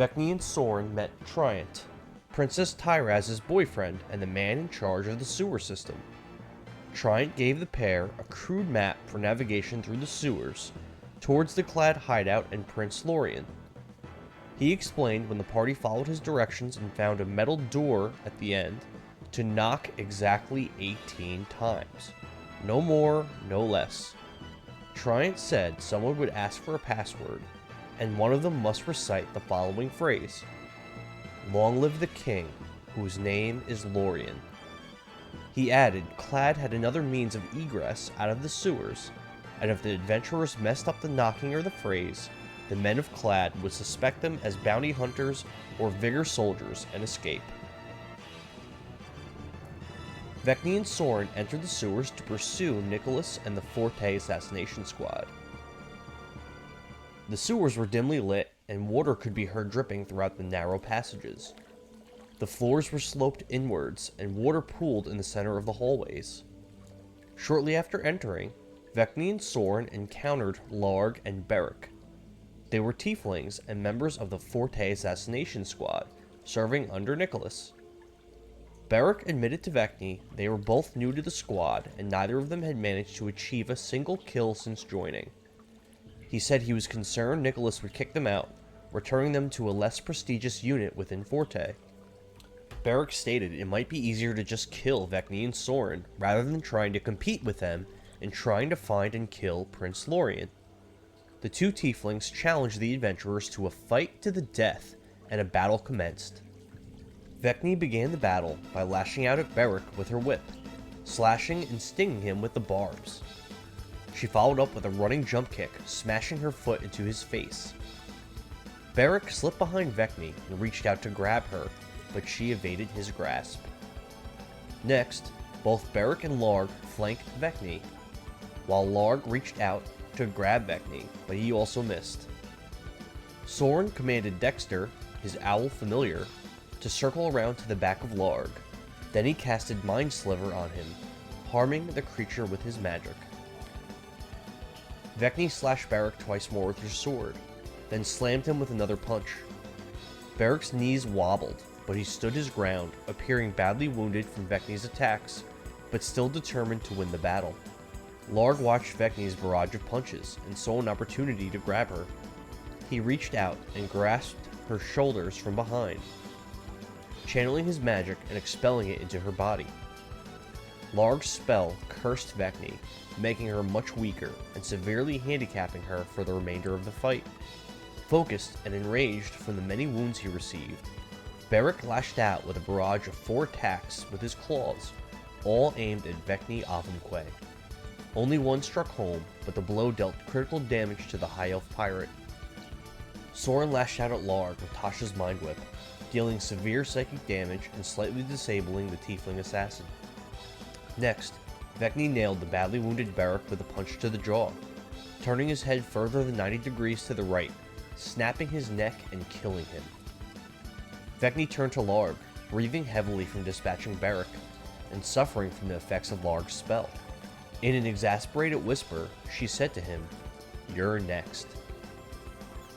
Vecni and Soren met Triant, Princess Tyraz's boyfriend and the man in charge of the sewer system. Triant gave the pair a crude map for navigation through the sewers towards the Clad hideout and Prince Lorien. He explained when the party followed his directions and found a metal door at the end to knock exactly 18 times. No more, no less. Triant said someone would ask for a password, and one of them must recite the following phrase: "Long live the king, whose name is Lorien." He added Clad had another means of egress out of the sewers, and if the adventurers messed up the knocking or the phrase, the men of Clad would suspect them as bounty hunters or Vigor soldiers and escape. Vecni and Soren entered the sewers to pursue Nicholas and the Forte assassination squad. The sewers were dimly lit, and water could be heard dripping throughout the narrow passages. The floors were sloped inwards, and water pooled in the center of the hallways. Shortly after entering, Vecni and Soren encountered Larg and Beric. They were tieflings and members of the Forte assassination squad, serving under Nicholas. Beric admitted to Vecni they were both new to the squad, and neither of them had managed to achieve a single kill since joining. He said he was concerned Nicholas would kick them out, returning them to a less prestigious unit within Forte. Beric stated it might be easier to just kill Vecni and Soren rather than trying to compete with them and trying to find and kill Prince Lorien. The two tieflings challenged the adventurers to a fight to the death, and a battle commenced. Vecni began the battle by lashing out at Beric with her whip, slashing and stinging him with the barbs. She followed up with a running jump kick, smashing her foot into his face. Beric slipped behind Vecni and reached out to grab her, but she evaded his grasp. Next, both Beric and Larg flanked Vecni, while Larg reached out to grab Vecni, but he also missed. Soren commanded Dexter, his owl familiar, to circle around to the back of Larg. Then he casted Mind Sliver on him, harming the creature with his magic. Vecni slashed Beric twice more with her sword, then slammed him with another punch. Beric's knees wobbled, but he stood his ground, appearing badly wounded from Vecni's attacks, but still determined to win the battle. Larg watched Vecni's barrage of punches and saw an opportunity to grab her. He reached out and grasped her shoulders from behind, channeling his magic and expelling it into her body. Larg's spell cursed Vecni, making her much weaker and severely handicapping her for the remainder of the fight. Focused and enraged from the many wounds he received, Beric lashed out with a barrage of 4 attacks with his claws, all aimed at Vecni Avumque. Only one struck home, but the blow dealt critical damage to the High Elf pirate. Soren lashed out at Larg with Tasha's Mind Whip, dealing severe psychic damage and slightly disabling the tiefling assassin. Next, Vecni nailed the badly wounded Beric with a punch to the jaw, turning his head further than 90 degrees to the right, snapping his neck and killing him. Vecni turned to Larg, breathing heavily from dispatching Beric, and suffering from the effects of Larg's spell. In an exasperated whisper, she said to him, "You're next."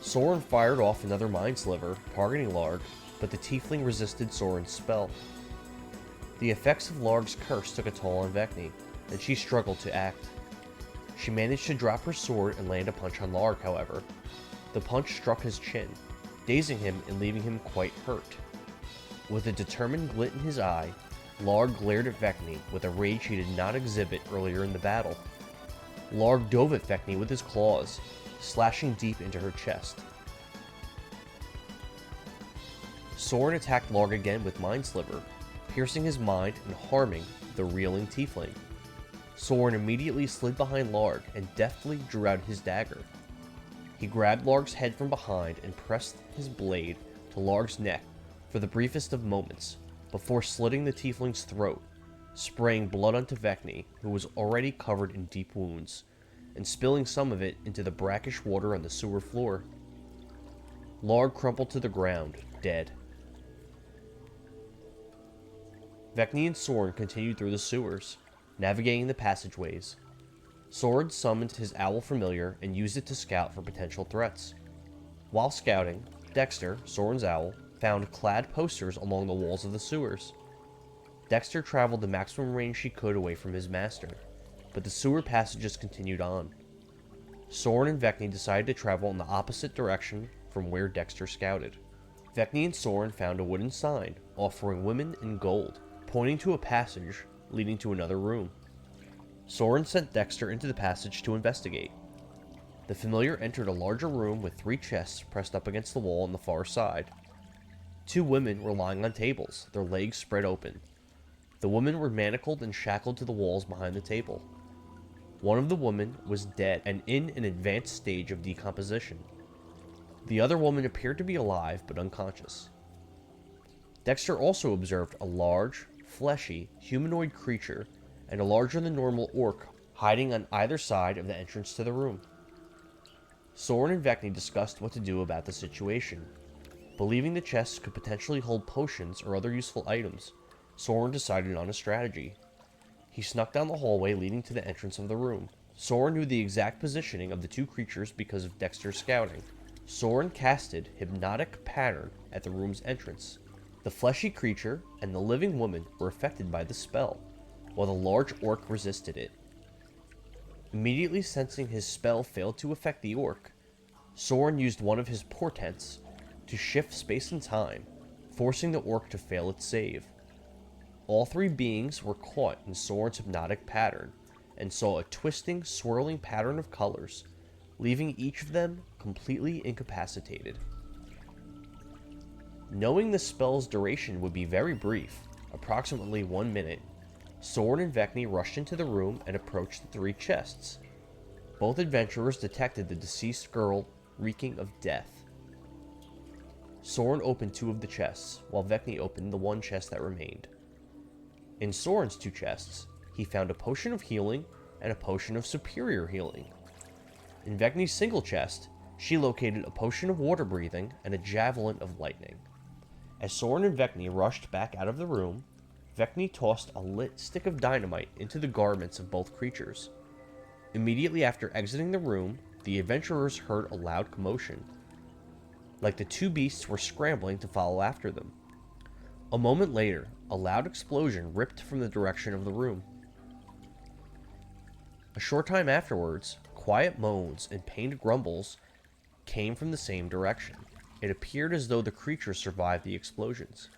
Soren fired off another Mind Sliver, targeting Larg, but the tiefling resisted Soren's spell. The effects of Larg's curse took a toll on Vecni, and she struggled to act. She managed to drop her sword and land a punch on Larg, however. The punch struck his chin, dazing him and leaving him quite hurt. With a determined glint in his eye, Larg glared at Vecni with a rage he did not exhibit earlier in the battle. Larg dove at Vecni with his claws, slashing deep into her chest. Soren attacked Larg again with Mind Sliver, piercing his mind and harming the reeling tiefling. Soren immediately slid behind Larg and deftly drew out his dagger. He grabbed Larg's head from behind and pressed his blade to Larg's neck for the briefest of moments, before slitting the tiefling's throat, spraying blood onto Vecni, who was already covered in deep wounds, and spilling some of it into the brackish water on the sewer floor. Larg crumpled to the ground, dead. Vecni and Soren continued through the sewers, navigating the passageways. Soren summoned his owl familiar and used it to scout for potential threats. While scouting, Dexter, Soren's owl, found clad posters along the walls of the sewers. Dexter traveled the maximum range she could away from his master, but the sewer passages continued on. Soren and Vecni decided to travel in the opposite direction from where Dexter scouted. Vecni and Soren found a wooden sign offering women in gold, pointing to a passage leading to another room. Soren sent Dexter into the passage to investigate. The familiar entered a larger room with 3 chests pressed up against the wall on the far side. 2 women were lying on tables, their legs spread open. The women were manacled and shackled to the walls behind the table. One of the women was dead and in an advanced stage of decomposition. The other woman appeared to be alive but unconscious. Dexter also observed a large, fleshy, humanoid creature and a larger than normal orc hiding on either side of the entrance to the room. Soren and Vecni discussed what to do about the situation. Believing the chests could potentially hold potions or other useful items, Soren decided on a strategy. He snuck down the hallway leading to the entrance of the room. Soren knew the exact positioning of the 2 creatures because of Dexter's scouting. Soren casted Hypnotic Pattern at the room's entrance. The fleshy creature and the living woman were affected by the spell, while the large orc resisted it. Immediately sensing his spell failed to affect the orc, Soren used one of his portents to shift space and time, forcing the orc to fail its save. All 3 beings were caught in Soren's hypnotic pattern and saw a twisting, swirling pattern of colors, leaving each of them completely incapacitated. Knowing the spell's duration would be very brief, approximately 1 minute, Soren and Vecni rushed into the room and approached the 3 chests. Both adventurers detected the deceased girl reeking of death. Soren opened 2 of the chests, while Vecni opened the 1 chest that remained. In Soren's 2 chests, he found a potion of healing and a potion of superior healing. In Vecni's single chest, she located a potion of water breathing and a javelin of lightning. As Soren and Vecni rushed back out of the room, Vecni tossed a lit stick of dynamite into the garments of both creatures. Immediately after exiting the room, the adventurers heard a loud commotion, like the 2 beasts were scrambling to follow after them. A moment later, a loud explosion ripped from the direction of the room. A short time afterwards, quiet moans and pained grumbles came from the same direction. It appeared as though the creatures survived the explosions.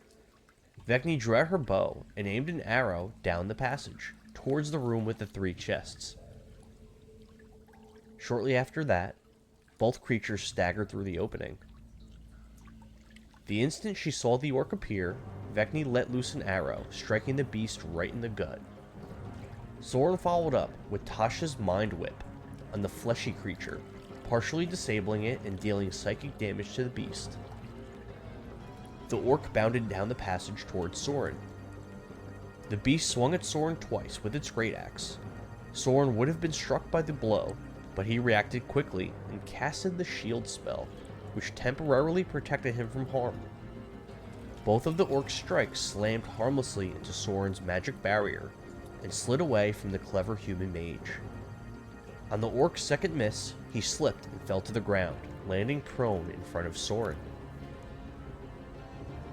Vecni drew out her bow and aimed an arrow down the passage, towards the room with the 3 chests. Shortly after that, both creatures staggered through the opening. The instant she saw the orc appear, Vecni let loose an arrow, striking the beast right in the gut. Soren followed up with Tasha's Mind Whip on the fleshy creature, partially disabling it and dealing psychic damage to the beast. The orc bounded down the passage towards Soren. The beast swung at Soren twice with its great axe. Soren would have been struck by the blow, but he reacted quickly and casted the shield spell, which temporarily protected him from harm. Both of the orc's strikes slammed harmlessly into Soren's magic barrier and slid away from the clever human mage. On the orc's second miss, he slipped and fell to the ground, landing prone in front of Soren.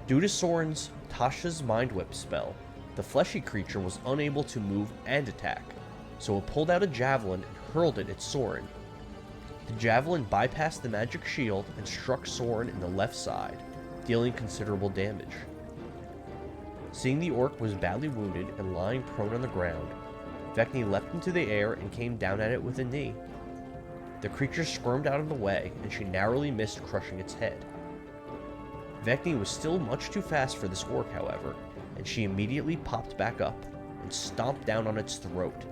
Due to Soren's Tasha's Mind Whip spell, the fleshy creature was unable to move and attack, so it pulled out a javelin and hurled it at Soren. The javelin bypassed the magic shield and struck Soren in the left side, dealing considerable damage. Seeing the orc was badly wounded and lying prone on the ground, Vecni leapt into the air and came down at it with a knee. The creature squirmed out of the way, and she narrowly missed crushing its head. Vecni was still much too fast for this orc, however, and she immediately popped back up and stomped down on its throat,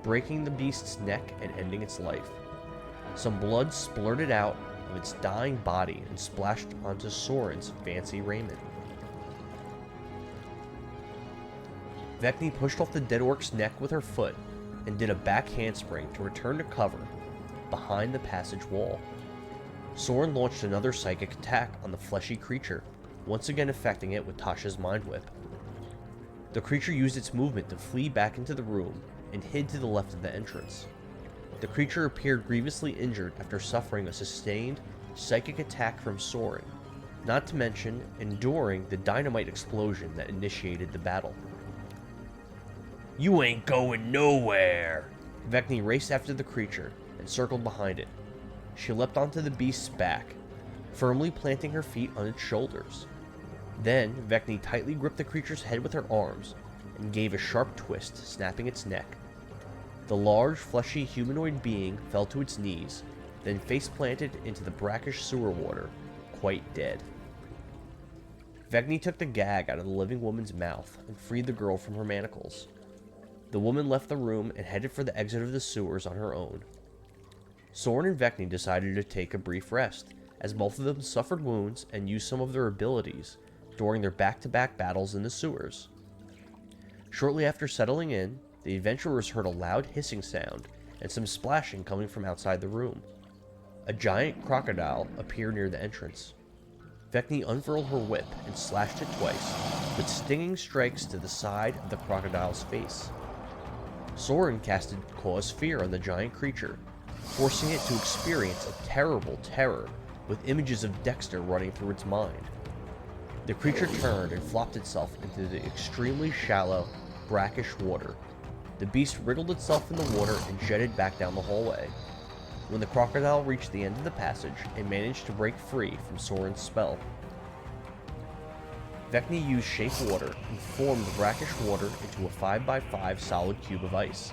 breaking the beast's neck and ending its life. Some blood splurted out of its dying body and splashed onto Soren's fancy raiment. Vecni pushed off the dead orc's neck with her foot and did a back handspring to return to cover behind the passage wall. Soren launched another psychic attack on the fleshy creature, once again affecting it with Tasha's Mind Whip. The creature used its movement to flee back into the room and hid to the left of the entrance. The creature appeared grievously injured after suffering a sustained psychic attack from Soren, not to mention enduring the dynamite explosion that initiated the battle. "You ain't going nowhere!" Vecni raced after the creature and circled behind it. She leapt onto the beast's back, firmly planting her feet on its shoulders. Then, Vecni tightly gripped the creature's head with her arms and gave a sharp twist, snapping its neck. The large, fleshy humanoid being fell to its knees, then face-planted into the brackish sewer water, quite dead. Vecni took the gag out of the living woman's mouth and freed the girl from her manacles. The woman left the room and headed for the exit of the sewers on her own. Soren and Vecni decided to take a brief rest, as both of them suffered wounds and used some of their abilities during their back-to-back battles in the sewers. Shortly after settling in, the adventurers heard a loud hissing sound and some splashing coming from outside the room. A giant crocodile appeared near the entrance. Vecni unfurled her whip and slashed it twice, with stinging strikes to the side of the crocodile's face. Soren casted Cause Fear on the giant creature, forcing it to experience a terrible terror with images of Dexter running through its mind. The creature turned and flopped itself into the extremely shallow, brackish water. The beast wriggled itself in the water and jetted back down the hallway. When the crocodile reached the end of the passage, it managed to break free from Soren's spell. Vecni used Shape Water and formed the brackish water into a 5x5 solid cube of ice,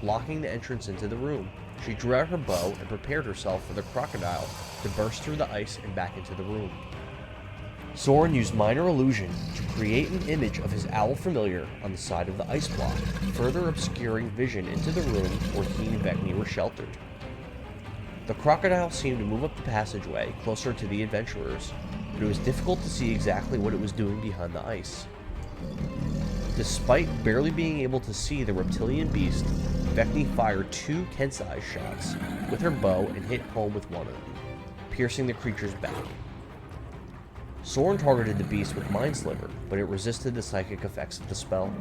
blocking the entrance into the room. She drew out her bow and prepared herself for the crocodile to burst through the ice and back into the room. Soren used Minor Illusion to create an image of his owl familiar on the side of the ice block, further obscuring vision into the room where he and Vecni were sheltered. The crocodile seemed to move up the passageway closer to the adventurers, but it was difficult to see exactly what it was doing behind the ice. Despite barely being able to see the reptilian beast, Vecni fired 2 Kensai shots with her bow and hit home with one of them, piercing the creature's back. Soren targeted the beast with Mind Sliver, but it resisted the psychic effects of the spell.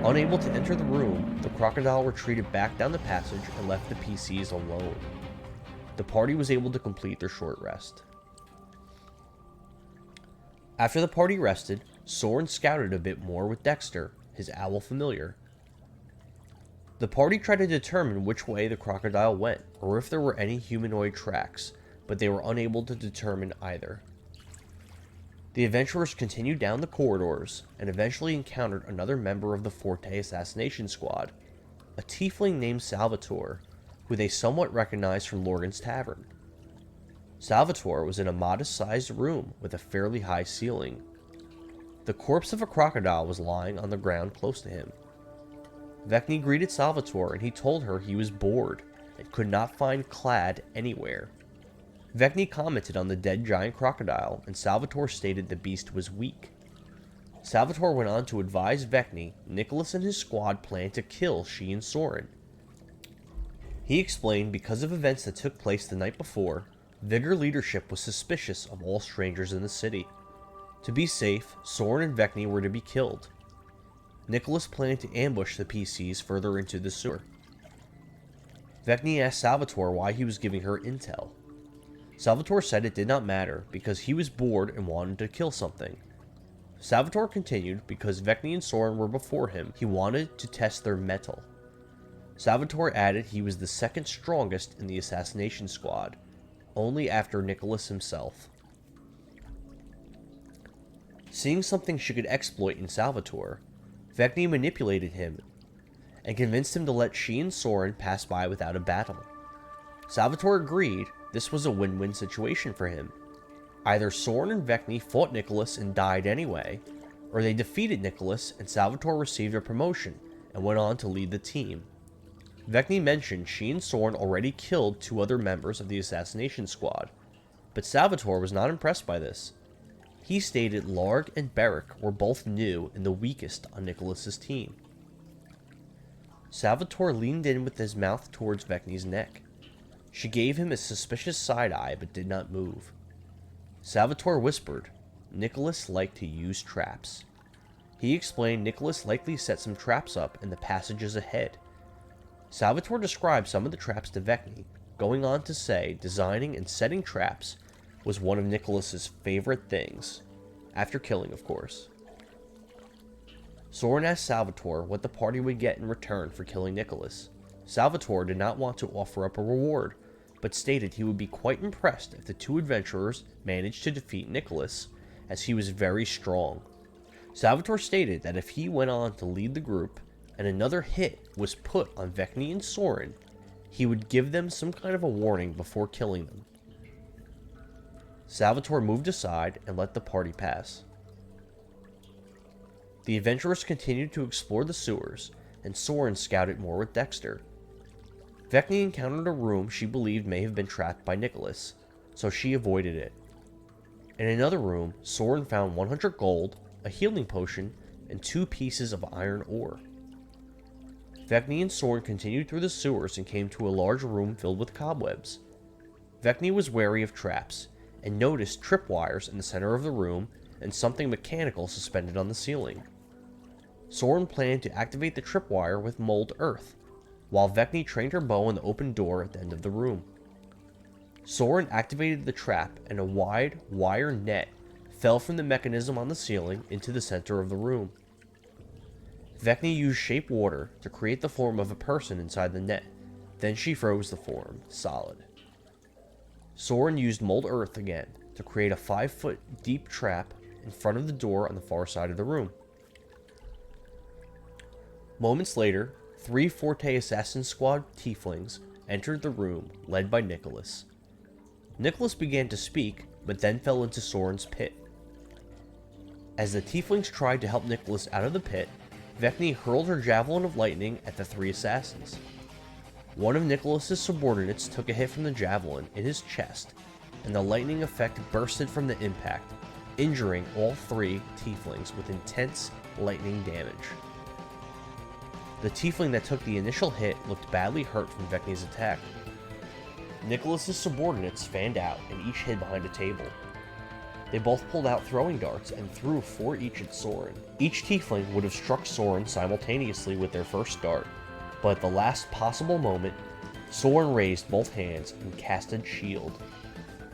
Unable to enter the room, the crocodile retreated back down the passage and left the PCs alone. The party was able to complete their short rest. After the party rested, Soren scouted a bit more with Dexter, his owl familiar. The party tried to determine which way the crocodile went, or if there were any humanoid tracks, but they were unable to determine either. The adventurers continued down the corridors and eventually encountered another member of the Forte assassination squad, a tiefling named Salvatore, who they somewhat recognized from Lorgan's Tavern. Salvatore was in a modest-sized room with a fairly high ceiling. The corpse of a crocodile was lying on the ground close to him. Vecni greeted Salvatore and he told her he was bored and could not find Clad anywhere. Vecni commented on the dead giant crocodile, and Salvatore stated the beast was weak. Salvatore went on to advise Vecni Nicholas and his squad planned to kill she and Soren. He explained because of events that took place the night before, Vigor leadership was suspicious of all strangers in the city. To be safe, Soren and Vecni were to be killed. Nicholas planned to ambush the PCs further into the sewer. Vecni asked Salvatore why he was giving her intel. Salvatore said it did not matter because he was bored and wanted to kill something. Salvatore continued because Vecni and Soren were before him, he wanted to test their mettle. Salvatore added he was the second strongest in the assassination squad, only after Nicholas himself. Seeing something she could exploit in Salvatore, Vecni manipulated him and convinced him to let she and Soren pass by without a battle. Salvatore agreed. This was a win-win situation for him. Either Soren and Vecni fought Nicholas and died anyway, or they defeated Nicholas and Salvatore received a promotion and went on to lead the team. Vecni mentioned she and Soren already killed 2 other members of the assassination squad, but Salvatore was not impressed by this. He stated Larg and Beric were both new and the weakest on Nicholas's team. Salvatore leaned in with his mouth towards Vecni's neck. She gave him a suspicious side-eye but did not move. Salvatore whispered, Nicholas liked to use traps. He explained Nicholas likely set some traps up in the passages ahead. Salvatore described some of the traps to Vecni, going on to say designing and setting traps was one of Nicholas's favorite things, after killing, of course. Soren asked Salvatore what the party would get in return for killing Nicholas. Salvatore did not want to offer up a reward, but stated he would be quite impressed if the two adventurers managed to defeat Nicholas, as he was very strong. Salvatore stated that if he went on to lead the group, and another hit was put on Vecni and Soren, he would give them some kind of a warning before killing them. Salvatore moved aside and let the party pass. The adventurers continued to explore the sewers, and Soren scouted more with Dexter. Vecni encountered a room she believed may have been trapped by Nicholas, so she avoided it. In another room, Soren found 100 gold, a healing potion, and 2 pieces of iron ore. Vecni and Soren continued through the sewers and came to a large room filled with cobwebs. Vecni was wary of traps, and noticed tripwires in the center of the room and something mechanical suspended on the ceiling. Soren planned to activate the tripwire with mold earth, while Vecni trained her bow on the open door at the end of the room. Soren activated the trap, and a wide, wire net fell from the mechanism on the ceiling into the center of the room. Vecni used shape water to create the form of a person inside the net, then she froze the form solid. Soren used mold earth again to create a 5-foot deep trap in front of the door on the far side of the room. Moments later, 3 Forte Assassin Squad tieflings entered the room, led by Nicholas. Nicholas began to speak, but then fell into Soren's pit. As the tieflings tried to help Nicholas out of the pit, Vecni hurled her javelin of lightning at the 3 assassins. One of Nicholas's subordinates took a hit from the javelin in his chest, and the lightning effect bursted from the impact, injuring all 3 tieflings with intense lightning damage. The tiefling that took the initial hit looked badly hurt from Vecni's attack. Nicholas's subordinates fanned out and each hid behind a table. They both pulled out throwing darts and threw 4 each at Soren. Each tiefling would have struck Soren simultaneously with their first dart, but at the last possible moment, Soren raised both hands and casted Shield.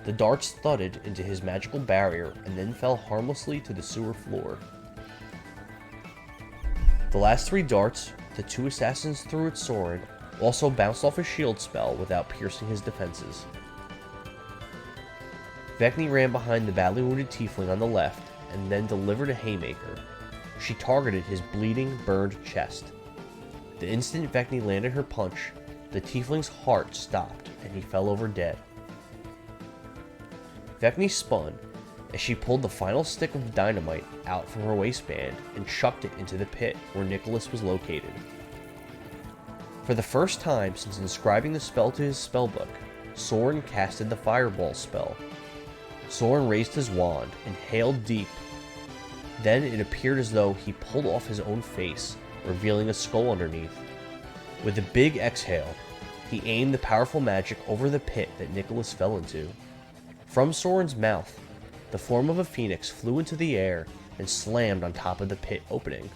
The darts thudded into his magical barrier and then fell harmlessly to the sewer floor. The last 3 darts the 2 assassins threw at Soren also bounced off his shield spell without piercing his defenses. Vecni ran behind the badly wounded tiefling on the left and then delivered a haymaker. She targeted his bleeding, burned chest. The instant Vecni landed her punch, the tiefling's heart stopped and he fell over dead. Vecni spun as she pulled the final stick of dynamite out from her waistband and chucked it into the pit where Nicholas was located. For the first time since inscribing the spell to his spellbook, Soren casted the fireball spell. Soren raised his wand, inhaled deep. Then it appeared as though he pulled off his own face, revealing a skull underneath. With a big exhale, he aimed the powerful magic over the pit that Nicholas fell into. From Soren's mouth, the form of a phoenix flew into the air and slammed on top of the pit opening.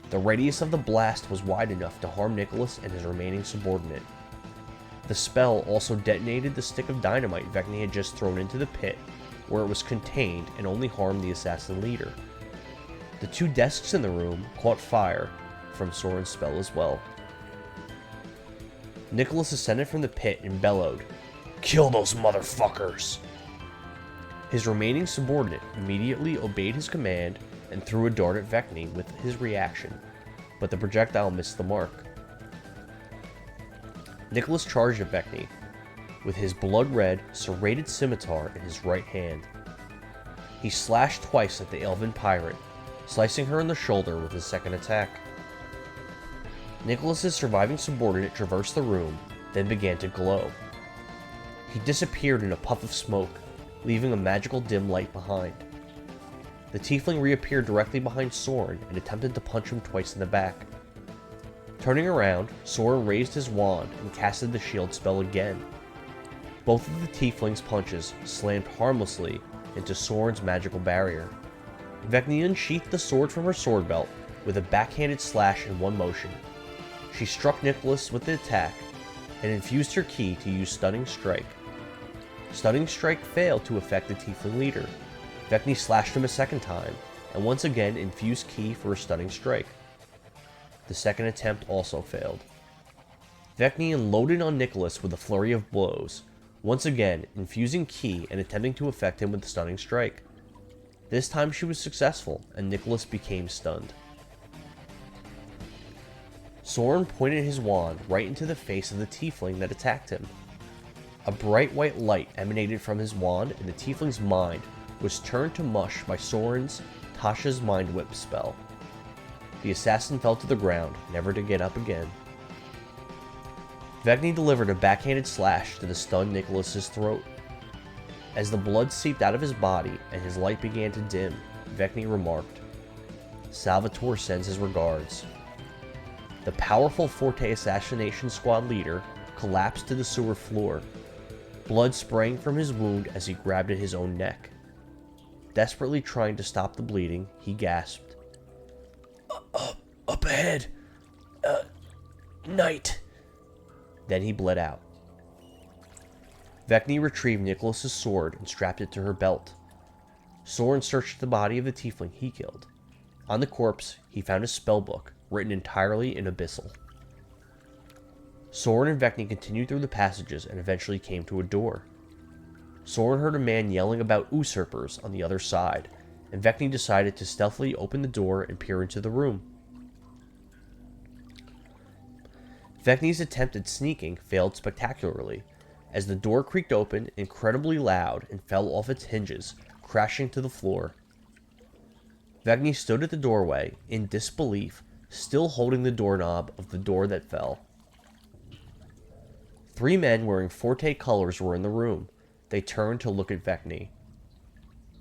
The radius of the blast was wide enough to harm Nicholas and his remaining subordinate. The spell also detonated the stick of dynamite Vecni had just thrown into the pit, where it was contained and only harmed the assassin leader. The 2 desks in the room caught fire from Soren's spell as well. Nicholas ascended from the pit and bellowed, "Kill those motherfuckers!" His remaining subordinate immediately obeyed his command and threw a dart at Vecni with his reaction, but the projectile missed the mark. Nicholas charged at Vecni with his blood-red, serrated scimitar in his right hand. He slashed twice at the elven pirate, slicing her in the shoulder with his second attack. Nicholas's surviving subordinate traversed the room, then began to glow. He disappeared in a puff of smoke, leaving a magical dim light behind. The tiefling reappeared directly behind Soren and attempted to punch him twice in the back. Turning around, Soren raised his wand and casted the shield spell again. Both of the tiefling's punches slammed harmlessly into Soren's magical barrier. Vecni unsheathed the sword from her sword belt with a backhanded slash in one motion. She struck Nicholas with the attack and infused her ki to use Stunning Strike. Stunning Strike failed to affect the Tiefling leader. Vecni slashed him a second time, and once again infused Ki for a Stunning Strike. The second attempt also failed. Vecni unloaded on Nicholas with a flurry of blows, once again infusing Ki and attempting to affect him with the Stunning Strike. This time she was successful, and Nicholas became stunned. Soren pointed his wand right into the face of the Tiefling that attacked him. A bright white light emanated from his wand, and the Tiefling's mind was turned to mush by Soren's Tasha's Mind Whip spell. The assassin fell to the ground, never to get up again. Vecni delivered a backhanded slash to the stunned Nicholas's throat. As the blood seeped out of his body and his light began to dim, Vecni remarked, "Salvatore sends his regards." The powerful Forte Assassination Squad leader collapsed to the sewer floor, blood spraying from his wound as he grabbed at his own neck. Desperately trying to stop the bleeding, he gasped, Up ahead! Night!" Then he bled out. Vecni retrieved Nicholas's sword and strapped it to her belt. Soren searched the body of the Tiefling he killed. On the corpse, he found a spellbook, written entirely in Abyssal. Soren and Vecni continued through the passages and eventually came to a door. Soren heard a man yelling about usurpers on the other side, and Vecni decided to stealthily open the door and peer into the room. Vecni's attempt at sneaking failed spectacularly, as the door creaked open incredibly loud and fell off its hinges, crashing to the floor. Vecni stood at the doorway, in disbelief, still holding the doorknob of the door that fell. 3 men wearing Forte colors were in the room. They turned to look at Vecni.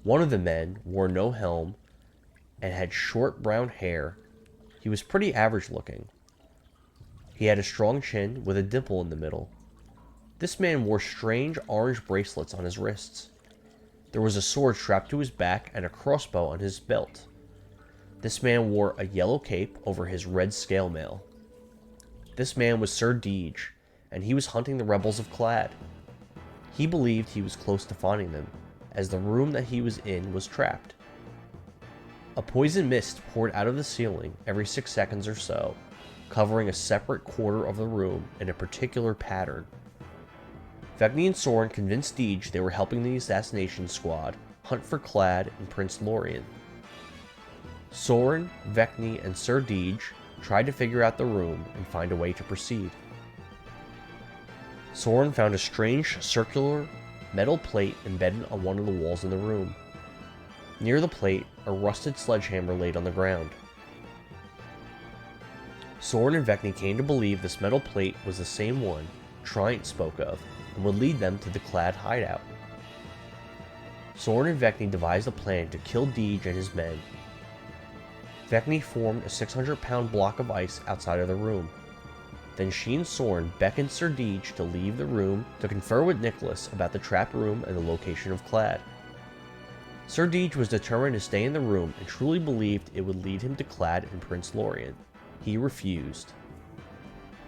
One of the men wore no helm and had short brown hair. He was pretty average looking. He had a strong chin with a dimple in the middle. This man wore strange orange bracelets on his wrists. There was a sword strapped to his back and a crossbow on his belt. This man wore a yellow cape over his red scale mail. This man was Sir Deej, and he was hunting the rebels of Clad. He believed he was close to finding them, as the room that he was in was trapped. A poison mist poured out of the ceiling every 6 seconds or so, covering a separate quarter of the room in a particular pattern. Vecni and Soren convinced Deej they were helping the assassination squad hunt for Clad and Prince Lorien. Soren, Vecni, and Sir Deej tried to figure out the room and find a way to proceed. Soren found a strange circular metal plate embedded on one of the walls in the room. Near the plate, a rusted sledgehammer laid on the ground. Soren and Vecni came to believe this metal plate was the same one Triant spoke of and would lead them to the Clad hideout. Soren and Vecni devised a plan to kill Deej and his men. Vecni formed a 600-pound block of ice outside of the room. Then she and Soren beckoned Sir Deej to leave the room to confer with Nicholas about the trapped room and the location of Clad. Sir Deej was determined to stay in the room and truly believed it would lead him to Clad and Prince Lorien. He refused.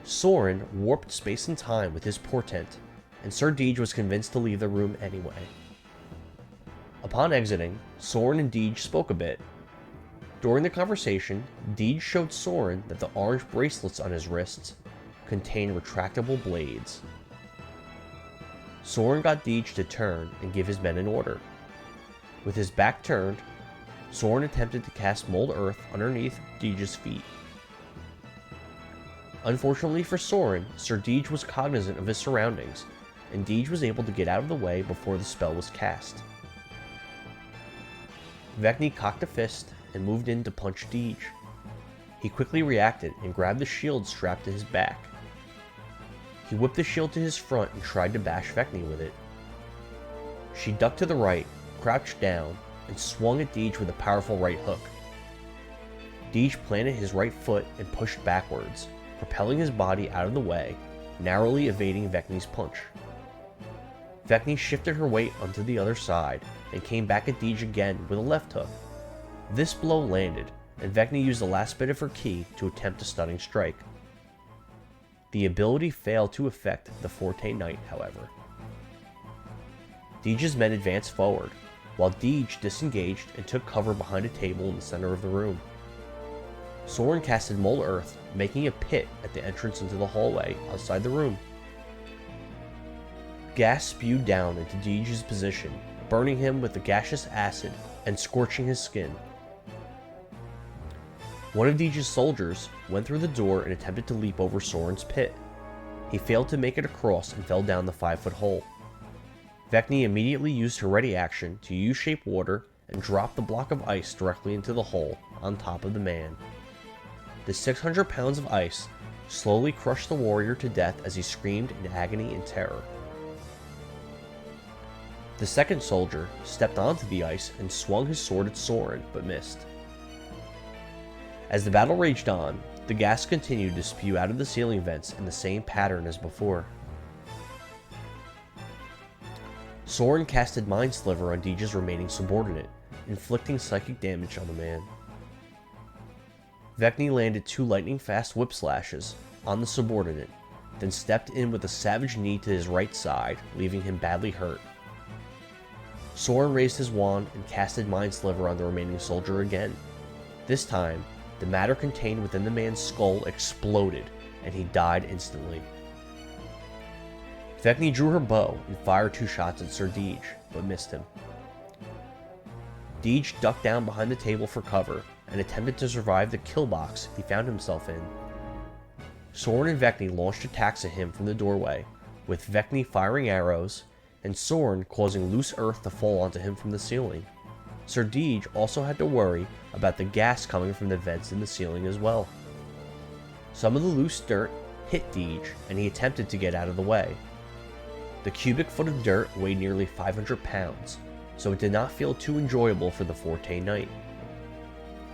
Soren warped space and time with his portent, and Sir Deej was convinced to leave the room anyway. Upon exiting, Soren and Deej spoke a bit. During the conversation, Deej showed Soren that the orange bracelets on his wrists contained retractable blades. Soren got Deej to turn and give his men an order. With his back turned, Soren attempted to cast Mold Earth underneath Deej's feet. Unfortunately for Soren, Sir Deej was cognizant of his surroundings, and Deej was able to get out of the way before the spell was cast. Vecni cocked a fist and moved in to punch Deej. He quickly reacted and grabbed the shield strapped to his back. He whipped the shield to his front and tried to bash Vecni with it. She ducked to the right, crouched down, and swung at Deej with a powerful right hook. Deej planted his right foot and pushed backwards, propelling his body out of the way, narrowly evading Vecni's punch. Vecni shifted her weight onto the other side and came back at Deej again with a left hook. This blow landed, and Vecni used the last bit of her ki to attempt a stunning strike. The ability failed to affect the Forte Knight, however. Deej's men advanced forward, while Deej disengaged and took cover behind a table in the center of the room. Soren casted Molten Earth, making a pit at the entrance into the hallway outside the room. Gas spewed down into Deej's position, burning him with the gaseous acid and scorching his skin. One of Deej's soldiers went through the door and attempted to leap over Soren's pit. He failed to make it across and fell down the 5-foot hole. Vecni immediately used her ready action to U-shape water and drop the block of ice directly into the hole on top of the man. The 600 pounds of ice slowly crushed the warrior to death as he screamed in agony and terror. The second soldier stepped onto the ice and swung his sword at Soren, but missed. As the battle raged on, the gas continued to spew out of the ceiling vents in the same pattern as before. Soren casted Mind Sliver on Deej's remaining subordinate, inflicting psychic damage on the man. Vecni landed 2 lightning-fast whip slashes on the subordinate, then stepped in with a savage knee to his right side, leaving him badly hurt. Soren raised his wand and casted Mind Sliver on the remaining soldier again. This time, the matter contained within the man's skull exploded, and he died instantly. Vecni drew her bow and fired 2 shots at Sir Deej, but missed him. Deej ducked down behind the table for cover and attempted to survive the kill box he found himself in. Soren and Vecni launched attacks at him from the doorway, with Vecni firing arrows and Soren causing loose earth to fall onto him from the ceiling. Sir Deej also had to worry about the gas coming from the vents in the ceiling as well. Some of the loose dirt hit Deej, and he attempted to get out of the way. The cubic foot of dirt weighed nearly 500 pounds, so it did not feel too enjoyable for the Forte Knight.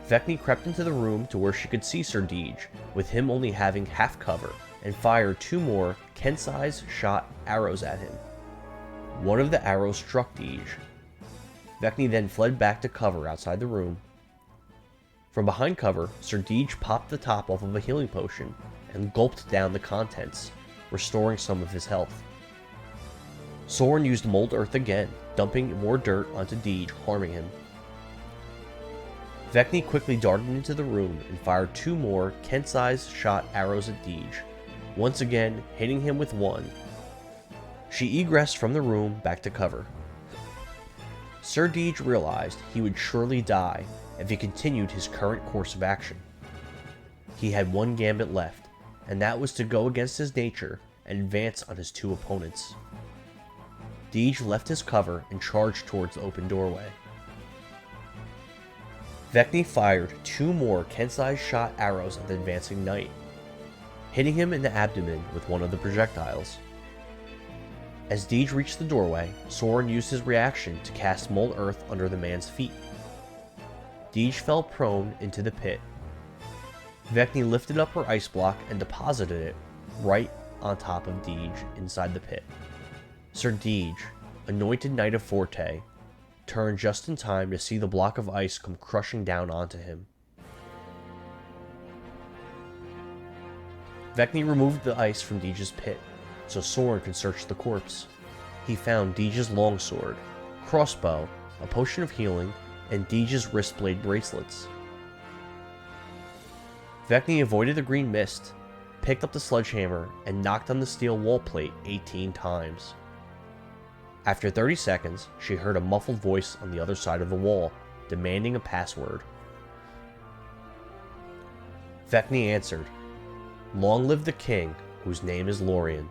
Vecni crept into the room to where she could see Sir Deej, with him only having half cover, and fired 2 more Kensai's shot arrows at him. One of the arrows struck Deej. Vecni then fled back to cover outside the room. From behind cover, Sir Deej popped the top off of a healing potion and gulped down the contents, restoring some of his health. Soren used Mold Earth again, dumping more dirt onto Deej, harming him. Vecni quickly darted into the room and fired 2 more Kensai's shot arrows at Deej, once again hitting him with 1. She egressed from the room back to cover. Sir Deej realized he would surely die if he continued his current course of action. He had 1 gambit left, and that was to go against his nature and advance on his 2 opponents. Deej left his cover and charged towards the open doorway. Vecni fired 2 more Kensai's shot arrows at the advancing knight, hitting him in the abdomen with one of the projectiles. As Deej reached the doorway, Soren used his reaction to cast Mold Earth under the man's feet. Deej fell prone into the pit. Vecni lifted up her ice block and deposited it right on top of Deej inside the pit. Sir Deej, anointed Knight of Forte, turned just in time to see the block of ice come crushing down onto him. Vecni removed the ice from Deej's pit, so Soren could search the corpse. He found Deej's longsword, crossbow, a potion of healing, and Deej's wristblade bracelets. Vecni avoided the green mist, picked up the sledgehammer, and knocked on the steel wall plate 18 times. After 30 seconds, she heard a muffled voice on the other side of the wall, demanding a password. Vecni answered, "Long live the king, whose name is Lorien."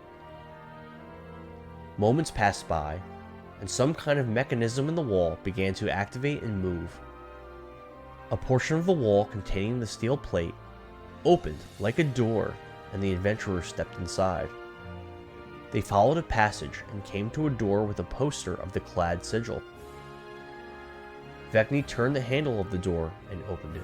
Moments passed by, and some kind of mechanism in the wall began to activate and move. A portion of the wall containing the steel plate opened like a door, and the adventurers stepped inside. They followed a passage and came to a door with a poster of the clad sigil. Vecni turned the handle of the door and opened it.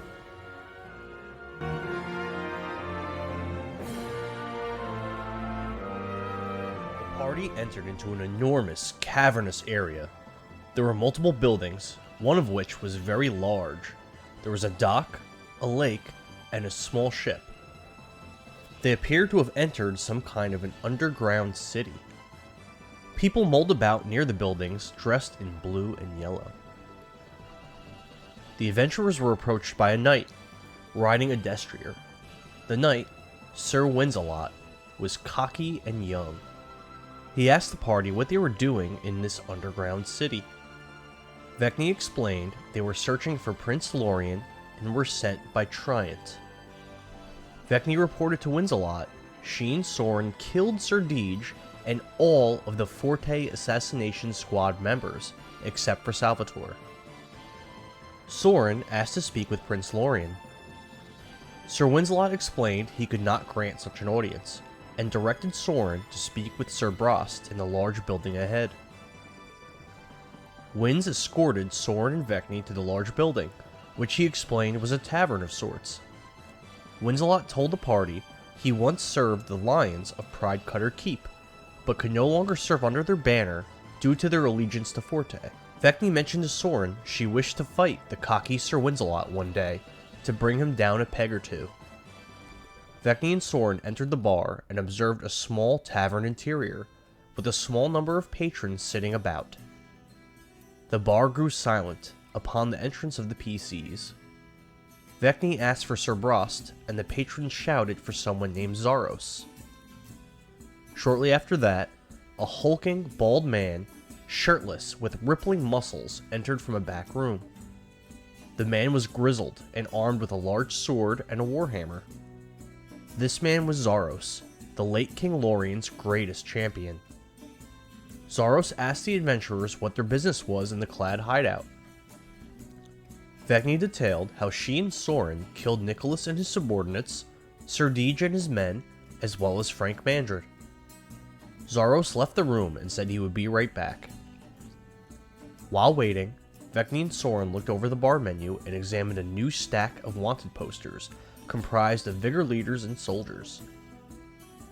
The party entered into an enormous, cavernous area. There were multiple buildings, one of which was very large. There was a dock, a lake, and a small ship. They appeared to have entered some kind of an underground city. People mulled about near the buildings, dressed in blue and yellow. The adventurers were approached by a knight, riding a destrier. The knight, Sir Winsalot, was cocky and young. He asked the party what they were doing in this underground city. Vecni explained they were searching for Prince Lorien and were sent by Triant. Vecni reported to Winsalot she and Soren killed Sir Deej and all of the Forte Assassination Squad members, except for Salvatore. Soren asked to speak with Prince Lorien. Sir Winsalot explained he could not grant such an audience, and directed Soren to speak with Sir Brost in the large building ahead. Wins escorted Soren and Vecni to the large building, which he explained was a tavern of sorts. Winsalot told the party he once served the Lions of Pride Cutter Keep, but could no longer serve under their banner due to their allegiance to Forte. Vecni mentioned to Soren she wished to fight the cocky Sir Winsalot one day to bring him down a peg or two. Vecni and Soren entered the bar and observed a small tavern interior, with a small number of patrons sitting about. The bar grew silent upon the entrance of the PCs. Vecni asked for Sir Brost, and the patrons shouted for someone named Zaros. Shortly after that, a hulking, bald man, shirtless with rippling muscles, entered from a back room. The man was grizzled and armed with a large sword and a warhammer. This man was Zaros, the late King Lorien's greatest champion. Zaros asked the adventurers what their business was in the clad hideout. Vecni detailed how she and Soren killed Nicholas and his subordinates, Sir Deej and his men, as well as Frank Mandred. Zaros left the room and said he would be right back. While waiting, Vecni and Soren looked over the bar menu and examined a new stack of wanted posters comprised of Vigor leaders and soldiers.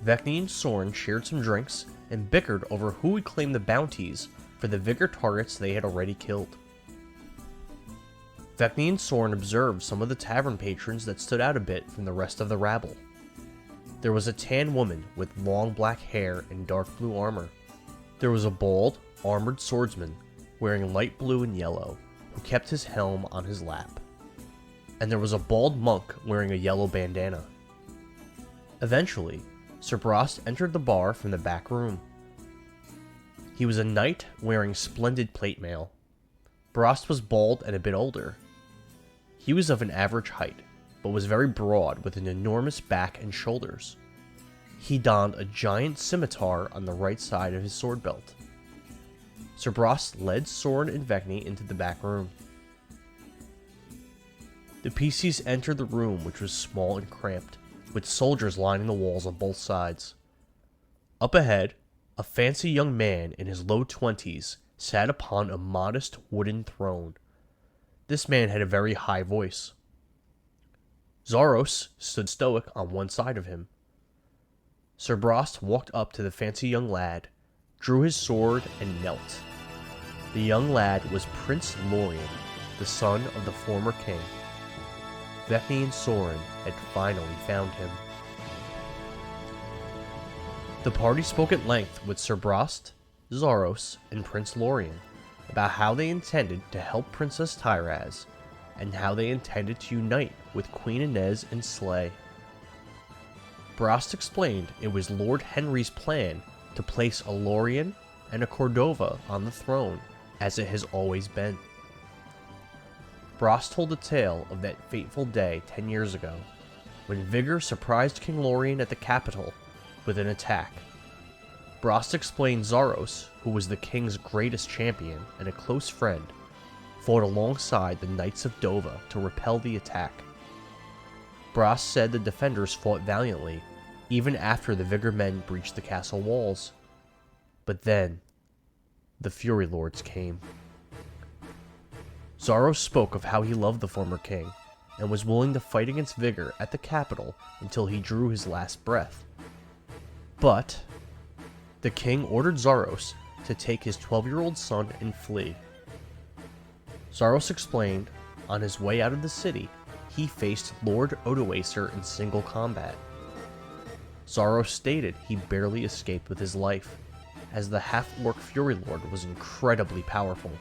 Vecni and Soren shared some drinks and bickered over who would claim the bounties for the Vigor targets they had already killed. Vecni and Soren observed some of the tavern patrons that stood out a bit from the rest of the rabble. There was a tan woman with long black hair and dark blue armor. There was a bald, armored swordsman wearing light blue and yellow who kept his helm on his lap. And there was a bald monk wearing a yellow bandana. Eventually, Sir Brost entered the bar from the back room. He was a knight wearing splendid plate mail. Brost was bald and a bit older. He was of an average height, but was very broad with an enormous back and shoulders. He donned a giant scimitar on the right side of his sword belt. Sir Brost led Soren and Vecni into the back room. The PCs entered the room, which was small and cramped, with soldiers lining the walls on both sides. Up ahead, a fancy young man in his low 20s sat upon a modest wooden throne. This man had a very high voice. Zaros stood stoic on one side of him. Sir Brost walked up to the fancy young lad, drew his sword, and knelt. The young lad was Prince Lorien, the son of the former king. Vecni and Soren had finally found him. The party spoke at length with Sir Brost, Zaros, and Prince Lorien about how they intended to help Princess Tyraz, and how they intended to unite with Queen Inez and Slay. Brost explained it was Lord Henry's plan to place a Lorien and a Cordova on the throne, as it has always been. Brost told the tale of that fateful day 10 years ago, when Vigor surprised King Lorien at the capital with an attack. Brost explained Zaros, who was the king's greatest champion and a close friend, fought alongside the Knights of Dovah to repel the attack. Brost said the defenders fought valiantly, even after the Vigor men breached the castle walls. But then, the Fury Lords came. Zaros spoke of how he loved the former king, and was willing to fight against Vigor at the capital until he drew his last breath. But the king ordered Zaros to take his 12-year-old son and flee. Zaros explained, on his way out of the city, he faced Lord Odoacer in single combat. Zaros stated he barely escaped with his life. as the half-orc Fury Lord was incredibly powerful.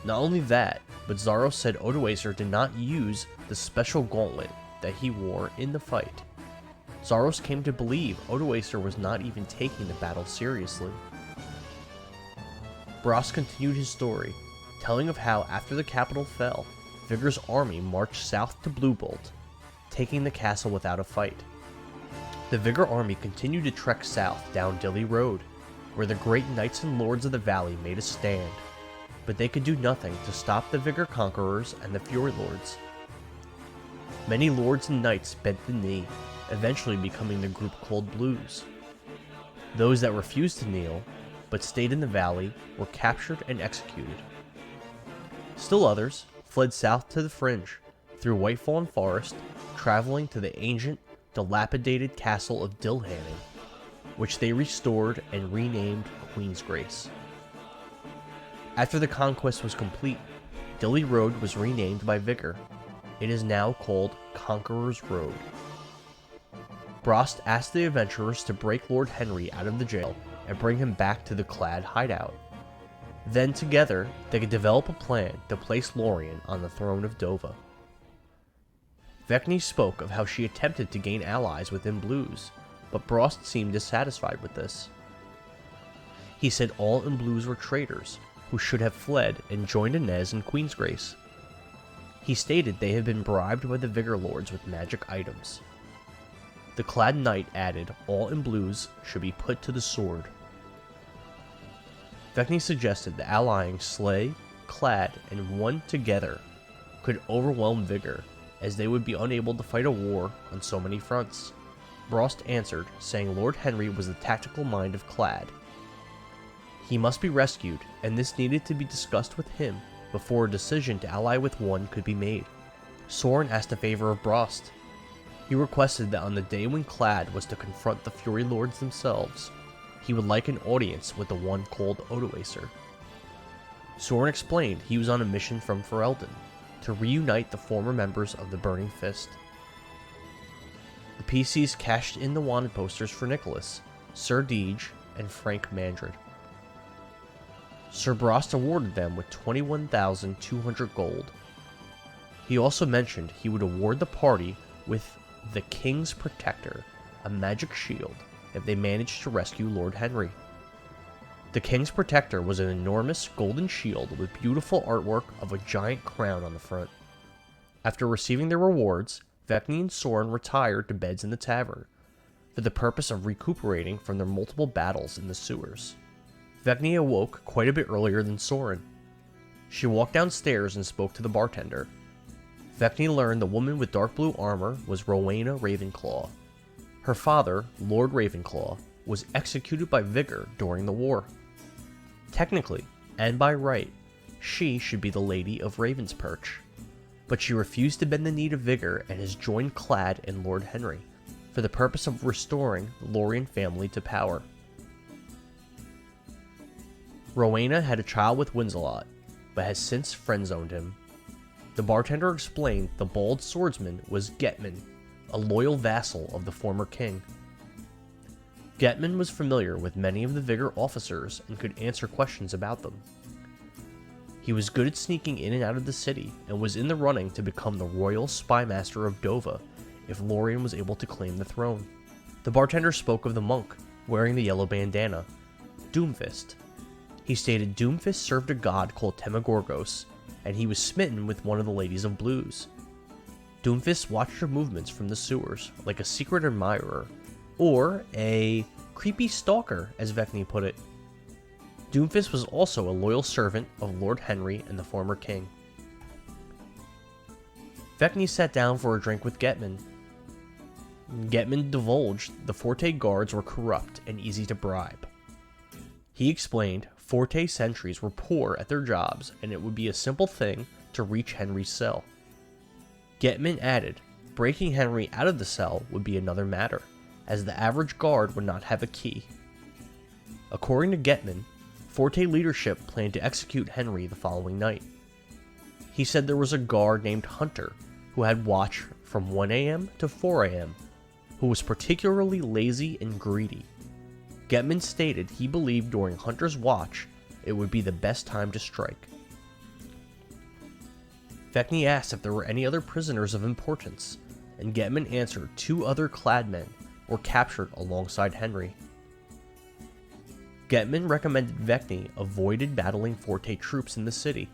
Not only that, but Zaros said Odoacer did not use the special gauntlet that he wore in the fight. Zaros came to believe Odoacer was not even taking the battle seriously. Brost continued his story, telling of how after the capital fell, Vigor's army marched south to Bluebolt, taking the castle without a fight. The Vigor army continued to trek south down Dilly Road, where the great knights and lords of the valley made a stand, but they could do nothing to stop the Vigor conquerors and the Fury Lords. Many lords and knights bent the knee, eventually becoming the group called Blues. Those that refused to kneel, but stayed in the valley, were captured and executed. Still others fled south to the fringe, through Whitefawn Forest, traveling to the ancient, dilapidated castle of Dilhanning, which they restored and renamed Queensgrace. After the conquest was complete, Dilly Road was renamed by Vigor. It is now called Conqueror's Road. Brost asked the adventurers to break Lord Henry out of the jail and bring him back to the Clad hideout. Then together, they could develop a plan to place Lorien on the throne of Dovah. Vecni spoke of how she attempted to gain allies within Blues, but Brost seemed dissatisfied with this. He said all in Blues were traitors, who should have fled and joined Inez in Queensgrace. He stated they had been bribed by the Vigor Lords with magic items. The Clad Knight added all in Blues should be put to the sword. Vecni suggested that allying Slay, Clad, and One together could overwhelm Vigor, as they would be unable to fight a war on so many fronts. Brost answered, saying Lord Henry was the tactical mind of Clad. He must be rescued, and this needed to be discussed with him before a decision to ally with One could be made. Soren asked a favor of Brost. He requested that on the day when Clad was to confront the Fury Lords themselves, he would like an audience with the one called Odoacer. Soren explained he was on a mission from Ferelden to reunite the former members of the Burning Fist. The PCs cashed in the wanted posters for Nicholas, Sir Deej, and Frank Mandred. Sir Brost awarded them with 21,200 gold. He also mentioned he would award the party with the King's Protector, a magic shield, if they managed to rescue Lord Henry. The King's Protector was an enormous golden shield with beautiful artwork of a giant crown on the front. After receiving their rewards, Vecni and Soren retired to beds in the tavern, for the purpose of recuperating from their multiple battles in the sewers. Vecni awoke quite a bit earlier than Soren. She walked downstairs and spoke to the bartender. Vecni learned the woman with dark blue armor was Rowena Ravenclaw. Her father, Lord Ravenclaw, was executed by Vigor during the war. Technically, and by right, she should be the Lady of Ravensperch, but she refused to bend the knee to Vigor and has joined Clad and Lord Henry, for the purpose of restoring the Lorien family to power. Rowena had a child with Winzelot, but has since friend-zoned him. The bartender explained the bald swordsman was Getman, a loyal vassal of the former king. Getman was familiar with many of the Vigor officers and could answer questions about them. He was good at sneaking in and out of the city, and was in the running to become the royal spymaster of Dovah if Lorien was able to claim the throne. The bartender spoke of the monk, wearing the yellow bandana, Doomfist. He stated Doomfist served a god called Temagorgos, and he was smitten with one of the ladies of Blues. Doomfist watched her movements from the sewers, like a secret admirer, or a creepy stalker, as Vecni put it. Doomfist was also a loyal servant of Lord Henry and the former king. Vecni sat down for a drink with Getman. Getman divulged the Forte guards were corrupt and easy to bribe. He explained Forte sentries were poor at their jobs and it would be a simple thing to reach Henry's cell. Getman added, breaking Henry out of the cell would be another matter, as the average guard would not have a key. According to Getman, Forte leadership planned to execute Henry the following night. He said there was a guard named Hunter who had watch from 1 a.m. to 4 a.m., who was particularly lazy and greedy. Getman stated he believed during Hunter's watch it would be the best time to strike. Vecny asked if there were any other prisoners of importance, and Getman answered 2 other clad men were captured alongside Henry. Getman recommended Vecny avoided battling Forte troops in the city.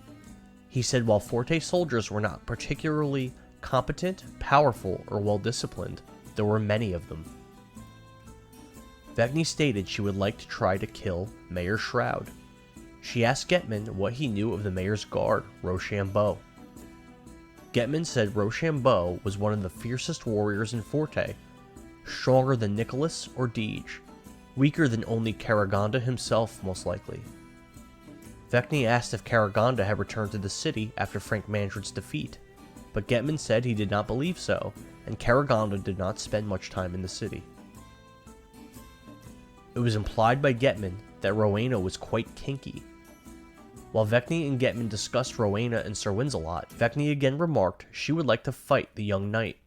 He said while Forte soldiers were not particularly competent, powerful, or well-disciplined, there were many of them. Vecny stated she would like to try to kill Mayor Shroud. She asked Getman what he knew of the mayor's guard, Rochambeau. Getman said Rochambeau was one of the fiercest warriors in Forte, stronger than Nicholas or Deege, weaker than only Karagonda himself most likely. Vecny asked if Karagonda had returned to the city after Frank Mandrade's defeat, but Getman said he did not believe so, and Karagonda did not spend much time in the city. It was implied by Getman that Rowena was quite kinky. While Vecny and Getman discussed Rowena and Sir Wins-a-Lot, Vecny again remarked she would like to fight the young knight.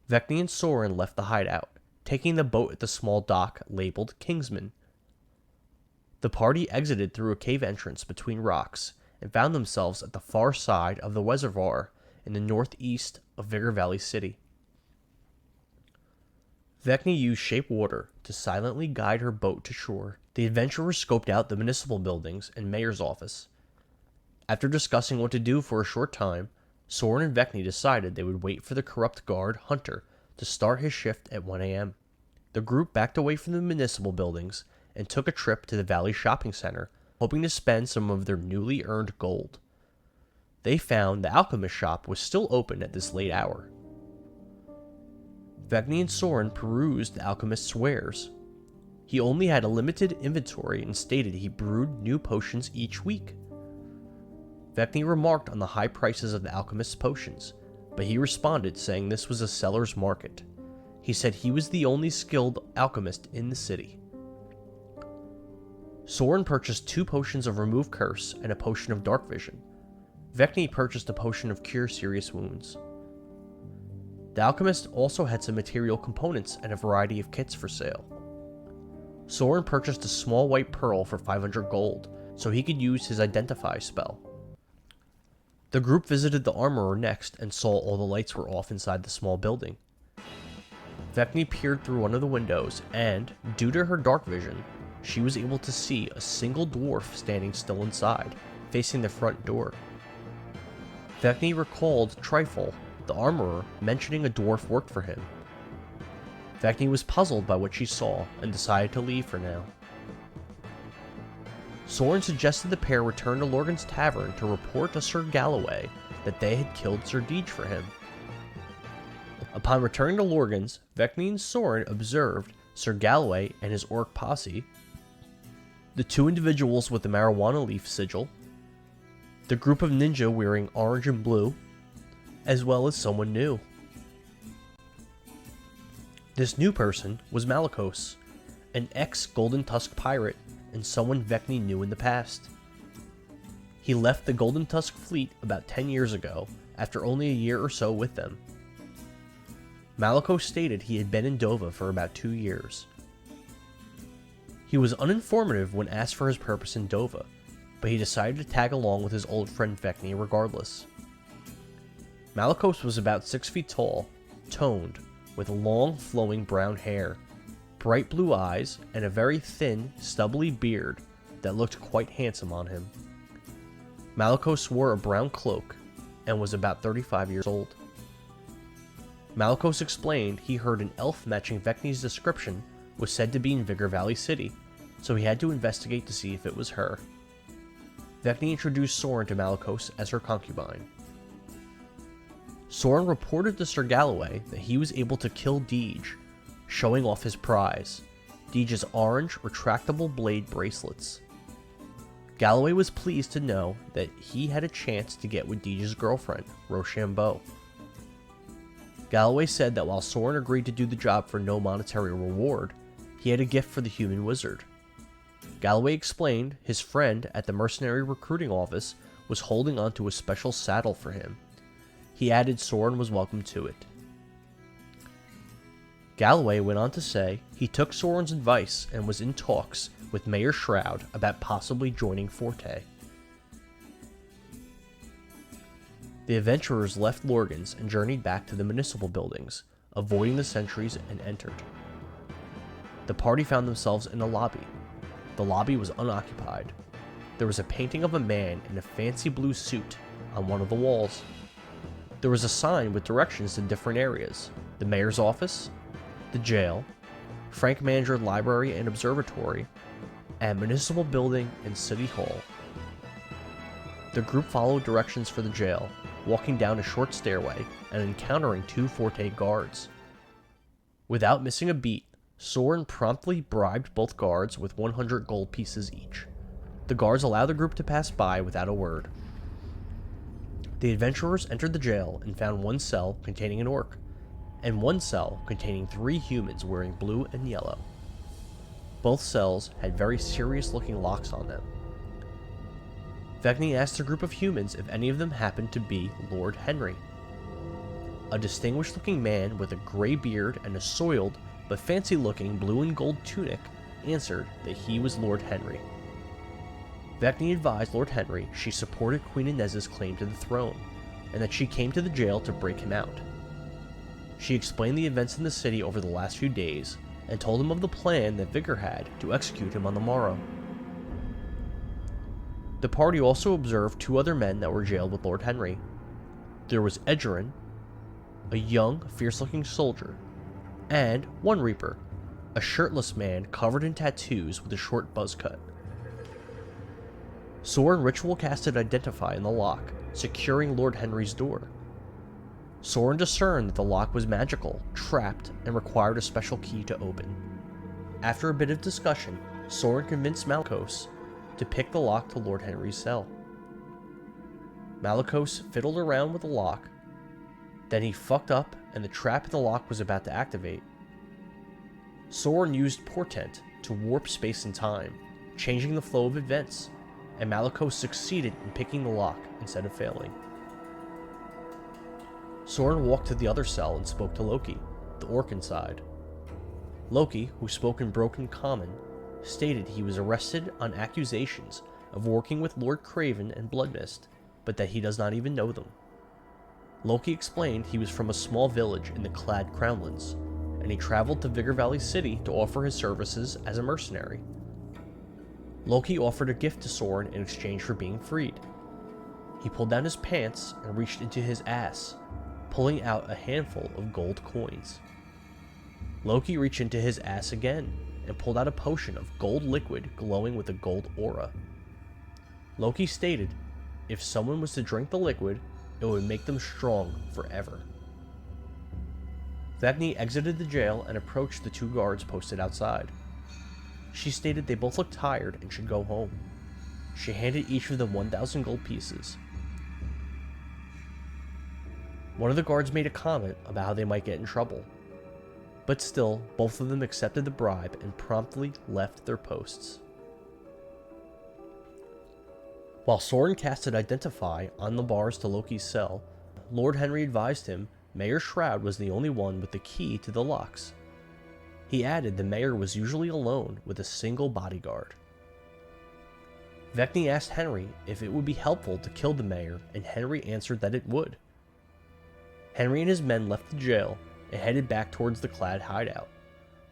Vecny and Soren left the hideout, taking the boat at the small dock labeled Kingsman. The party exited through a cave entrance between rocks and found themselves at the far side of the reservoir in the northeast of Vigor Valley City. Vecny used shape water to silently guide her boat to shore. The adventurers scoped out the municipal buildings and mayor's office. After discussing what to do for a short time, Soren and Vecny decided they would wait for the corrupt guard, Hunter, to start his shift at 1 a.m. The group backed away from the municipal buildings and took a trip to the Valley Shopping Center, hoping to spend some of their newly earned gold. They found the alchemist shop was still open at this late hour. Vecny and Soren perused the alchemist's wares. He only had a limited inventory and stated he brewed new potions each week. Vecny remarked on the high prices of the alchemist's potions, but he responded saying this was a seller's market. He said he was the only skilled alchemist in the city. Soren purchased 2 potions of Remove Curse and a potion of Dark Vision. Vecny purchased a potion of Cure Serious Wounds. The alchemist also had some material components and a variety of kits for sale. Soren purchased a small white pearl for 500 gold, so he could use his Identify spell. The group visited the armorer next and saw all the lights were off inside the small building. Vecny peered through one of the windows and, due to her dark vision, she was able to see a single dwarf standing still inside, facing the front door. Vecny recalled Trifle, the armorer, mentioning a dwarf worked for him. Vecny was puzzled by what she saw and decided to leave for now. Soren suggested the pair return to Lorgan's tavern to report to Sir Galloway that they had killed Sir Deege for him. Upon returning to Lorgan's, Vecny and Soren observed Sir Galloway and his orc posse, the 2 individuals with the marijuana leaf sigil, the group of ninja wearing orange and blue, as well as someone new. This new person was Malicos, an ex-Golden Tusk pirate and someone Vecny knew in the past. He left the Golden Tusk fleet about 10 years ago, after only a year or so with them. Malicos stated he had been in Dovah for about 2 years. He was uninformative when asked for his purpose in Dovah, but he decided to tag along with his old friend Vecny regardless. Malicos was about 6 feet tall, toned, with long flowing brown hair, bright blue eyes, and a very thin, stubbly beard that looked quite handsome on him. Malicos wore a brown cloak and was about 35 years old. Malicos explained he heard an elf matching Vecny's description was said to be in Vigor Valley City, so he had to investigate to see if it was her. Vecny introduced Soren to Malicos as her concubine. Soren reported to Sir Galloway that he was able to kill Deege, showing off his prize, Deege's orange retractable blade bracelets. Galloway was pleased to know that he had a chance to get with Deege's girlfriend, Rochambeau. Galloway said that while Soren agreed to do the job for no monetary reward, he had a gift for the human wizard. Galloway explained his friend at the mercenary recruiting office was holding onto a special saddle for him. He added Soren was welcome to it. Galloway went on to say he took Soren's advice and was in talks with Mayor Shroud about possibly joining Forte. The adventurers left Lorgan's and journeyed back to the municipal buildings, avoiding the sentries, and entered. The party found themselves in a lobby. The lobby was unoccupied. There was a painting of a man in a fancy blue suit on one of the walls. There was a sign with directions to different areas: the mayor's office, the jail, Frank Manager Library and Observatory, and Municipal Building and City Hall. The group followed directions for the jail, walking down a short stairway and encountering 2 Forte guards. Without missing a beat, Soren promptly bribed both guards with 100 gold pieces each. The guards allowed the group to pass by without a word. The adventurers entered the jail and found one cell containing an orc, and one cell containing 3 humans wearing blue and yellow. Both cells had very serious-looking locks on them. Vecni asked the group of humans if any of them happened to be Lord Henry. A distinguished-looking man with a gray beard and a soiled but fancy-looking blue and gold tunic answered that he was Lord Henry. Vecni advised Lord Henry she supported Queen Inez's claim to the throne, and that she came to the jail to break him out. She explained the events in the city over the last few days, and told him of the plan that Vigor had to execute him on the morrow. The party also observed 2 other men that were jailed with Lord Henry. There was Edgerin, a young, fierce-looking soldier, and one Reaper, a shirtless man covered in tattoos with a short buzz cut. Soren ritual casted Identify in the lock, securing Lord Henry's door. Soren discerned that the lock was magical, trapped, and required a special key to open. After a bit of discussion, Soren convinced Malicos to pick the lock to Lord Henry's cell. Malicos fiddled around with the lock, then he fucked up and the trap in the lock was about to activate. Soren used Portent to warp space and time, changing the flow of events, and Malicos succeeded in picking the lock instead of failing. Soren walked to the other cell and spoke to Loki, the orc inside. Loki, who spoke in broken common, stated he was arrested on accusations of working with Lord Craven and Bloodmist, but that he does not even know them. Loki explained he was from a small village in the Clad Crownlands, and he traveled to Vigor Valley City to offer his services as a mercenary. Loki offered a gift to Soren in exchange for being freed. He pulled down his pants and reached into his ass, pulling out a handful of gold coins. Loki reached into his ass again and pulled out a potion of gold liquid glowing with a gold aura. Loki stated if someone was to drink the liquid, it would make them strong forever. Vecni exited the jail and approached the 2 guards posted outside. She stated they both looked tired and should go home. She handed each of them 1,000 gold pieces. One of the guards made a comment about how they might get in trouble, but still, both of them accepted the bribe and promptly left their posts. While Soren casted Identify on the bars to Loki's cell, Lord Henry advised him Mayor Shroud was the only one with the key to the locks. He added the mayor was usually alone with a single bodyguard. Vecni asked Henry if it would be helpful to kill the mayor, and Henry answered that it would. Henry and his men left the jail and headed back towards the Clad hideout,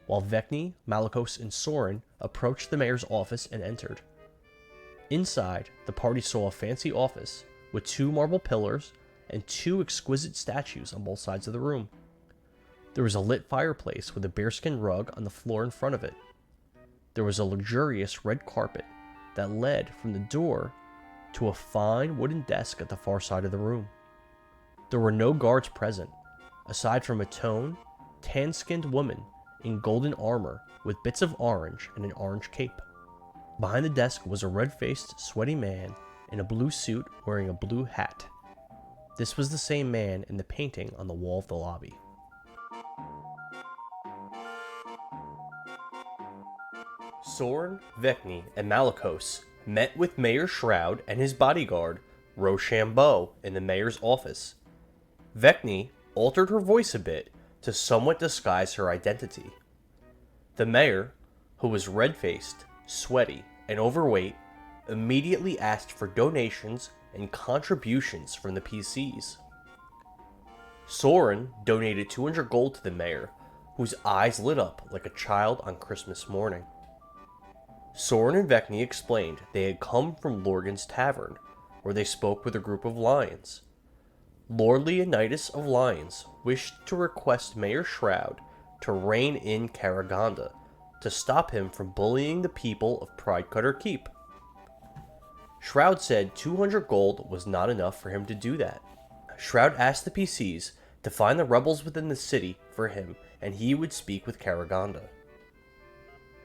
while Vecni, Malicos, and Soren approached the mayor's office and entered. Inside, the party saw a fancy office with 2 marble pillars and 2 exquisite statues on both sides of the room. There was a lit fireplace with a bearskin rug on the floor in front of it. There was a luxurious red carpet that led from the door to a fine wooden desk at the far side of the room. There were no guards present, aside from a tan-skinned woman in golden armor with bits of orange and an orange cape. Behind the desk was a red-faced, sweaty man in a blue suit wearing a blue hat. This was the same man in the painting on the wall of the lobby. Soren, Vecni, and Malicos met with Mayor Shroud and his bodyguard, Rochambeau, in the mayor's office. Vecni altered her voice a bit to somewhat disguise her identity. The mayor, who was red-faced, sweaty, and overweight, immediately asked for donations and contributions from the PCs. Soren donated 200 gold to the mayor, whose eyes lit up like a child on Christmas morning. Soren and Vecni explained they had come from Lorgan's tavern, where they spoke with a group of lions. Lord Leonidas of Lions wished to request Mayor Shroud to rein in Karaganda to stop him from bullying the people of Pridecutter Keep. Shroud said 200 gold was not enough for him to do that. Shroud asked the PCs to find the rebels within the city for him, and he would speak with Karaganda.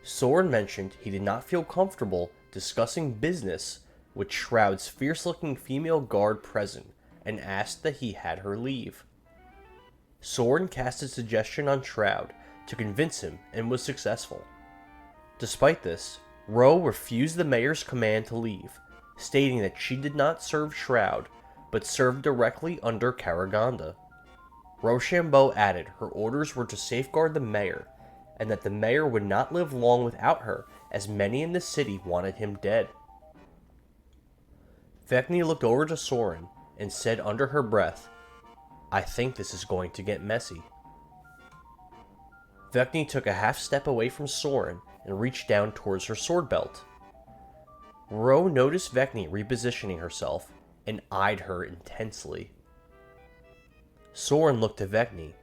Soren mentioned he did not feel comfortable discussing business with Shroud's fierce-looking female guard present, and asked that he had her leave. Soren cast a suggestion on Shroud to convince him and was successful. Despite this, Ro refused the mayor's command to leave, stating that she did not serve Shroud, but served directly under Karaganda. Rochambeau added her orders were to safeguard the mayor, and that the mayor would not live long without her, as many in the city wanted him dead. Vecni looked over to Soren and said under her breath, "I think this is going to get messy." Vecni took a half step away from Soren and reached down towards her sword belt. Ro noticed Vecni repositioning herself and eyed her intensely. Soren looked to Vecni,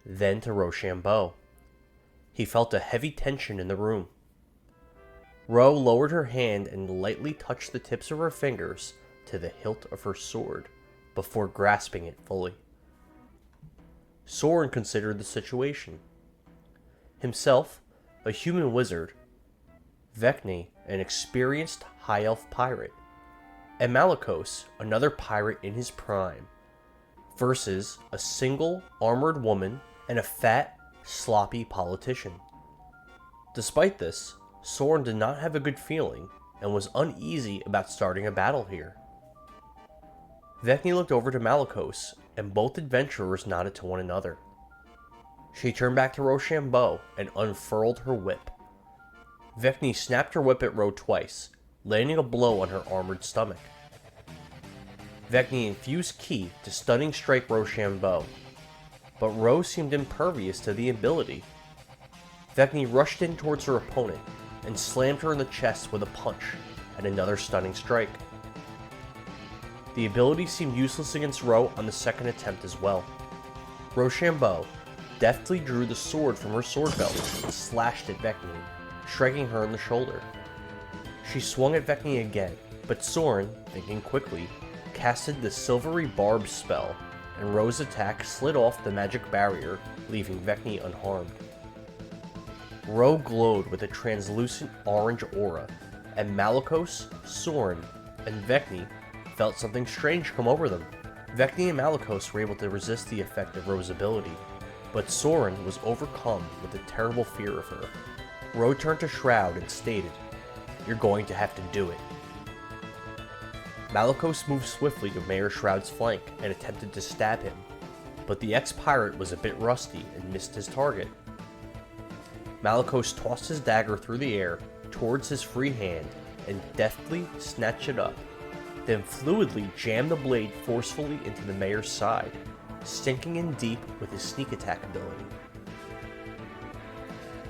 then to Rochambeau. He felt a heavy tension in the room. Ro lowered her hand and lightly touched the tips of her fingers to the hilt of her sword, before grasping it fully. Soren considered the situation. Himself, a human wizard, Vecni, an experienced high elf pirate, and Malicos, another pirate in his prime, versus a single armored woman and a fat, sloppy politician. Despite this, Soren did not have a good feeling and was uneasy about starting a battle here. Vecni looked over to Malicos, and both adventurers nodded to one another. She turned back to Rochambeau and unfurled her whip. Vecni snapped her whip at Ro twice, landing a blow on her armored stomach. Vecni infused ki to stunning strike Rochambeau, but Ro seemed impervious to the ability. Vecni rushed in towards her opponent and slammed her in the chest with a punch and another stunning strike. The ability seemed useless against Ro on the second attempt as well. Rochambeau deftly drew the sword from her sword belt and slashed at Vecni, striking her in the shoulder. She swung at Vecni again, but Soren, thinking quickly, casted the silvery barb spell, and Ro's attack slid off the magic barrier, leaving Vecni unharmed. Ro glowed with a translucent orange aura, and Malicos, Soren, and Vecni felt something strange come over them. Vecni and Malicos were able to resist the effect of Ro's ability, but Soren was overcome with a terrible fear of her. Ro turned to Shroud and stated, "You're going to have to do it." Malicos moved swiftly to Mayor Shroud's flank and attempted to stab him, but the ex-pirate was a bit rusty and missed his target. Malicos tossed his dagger through the air towards his free hand and deftly snatched it up, then fluidly jammed the blade forcefully into the mayor's side, sinking in deep with his sneak attack ability.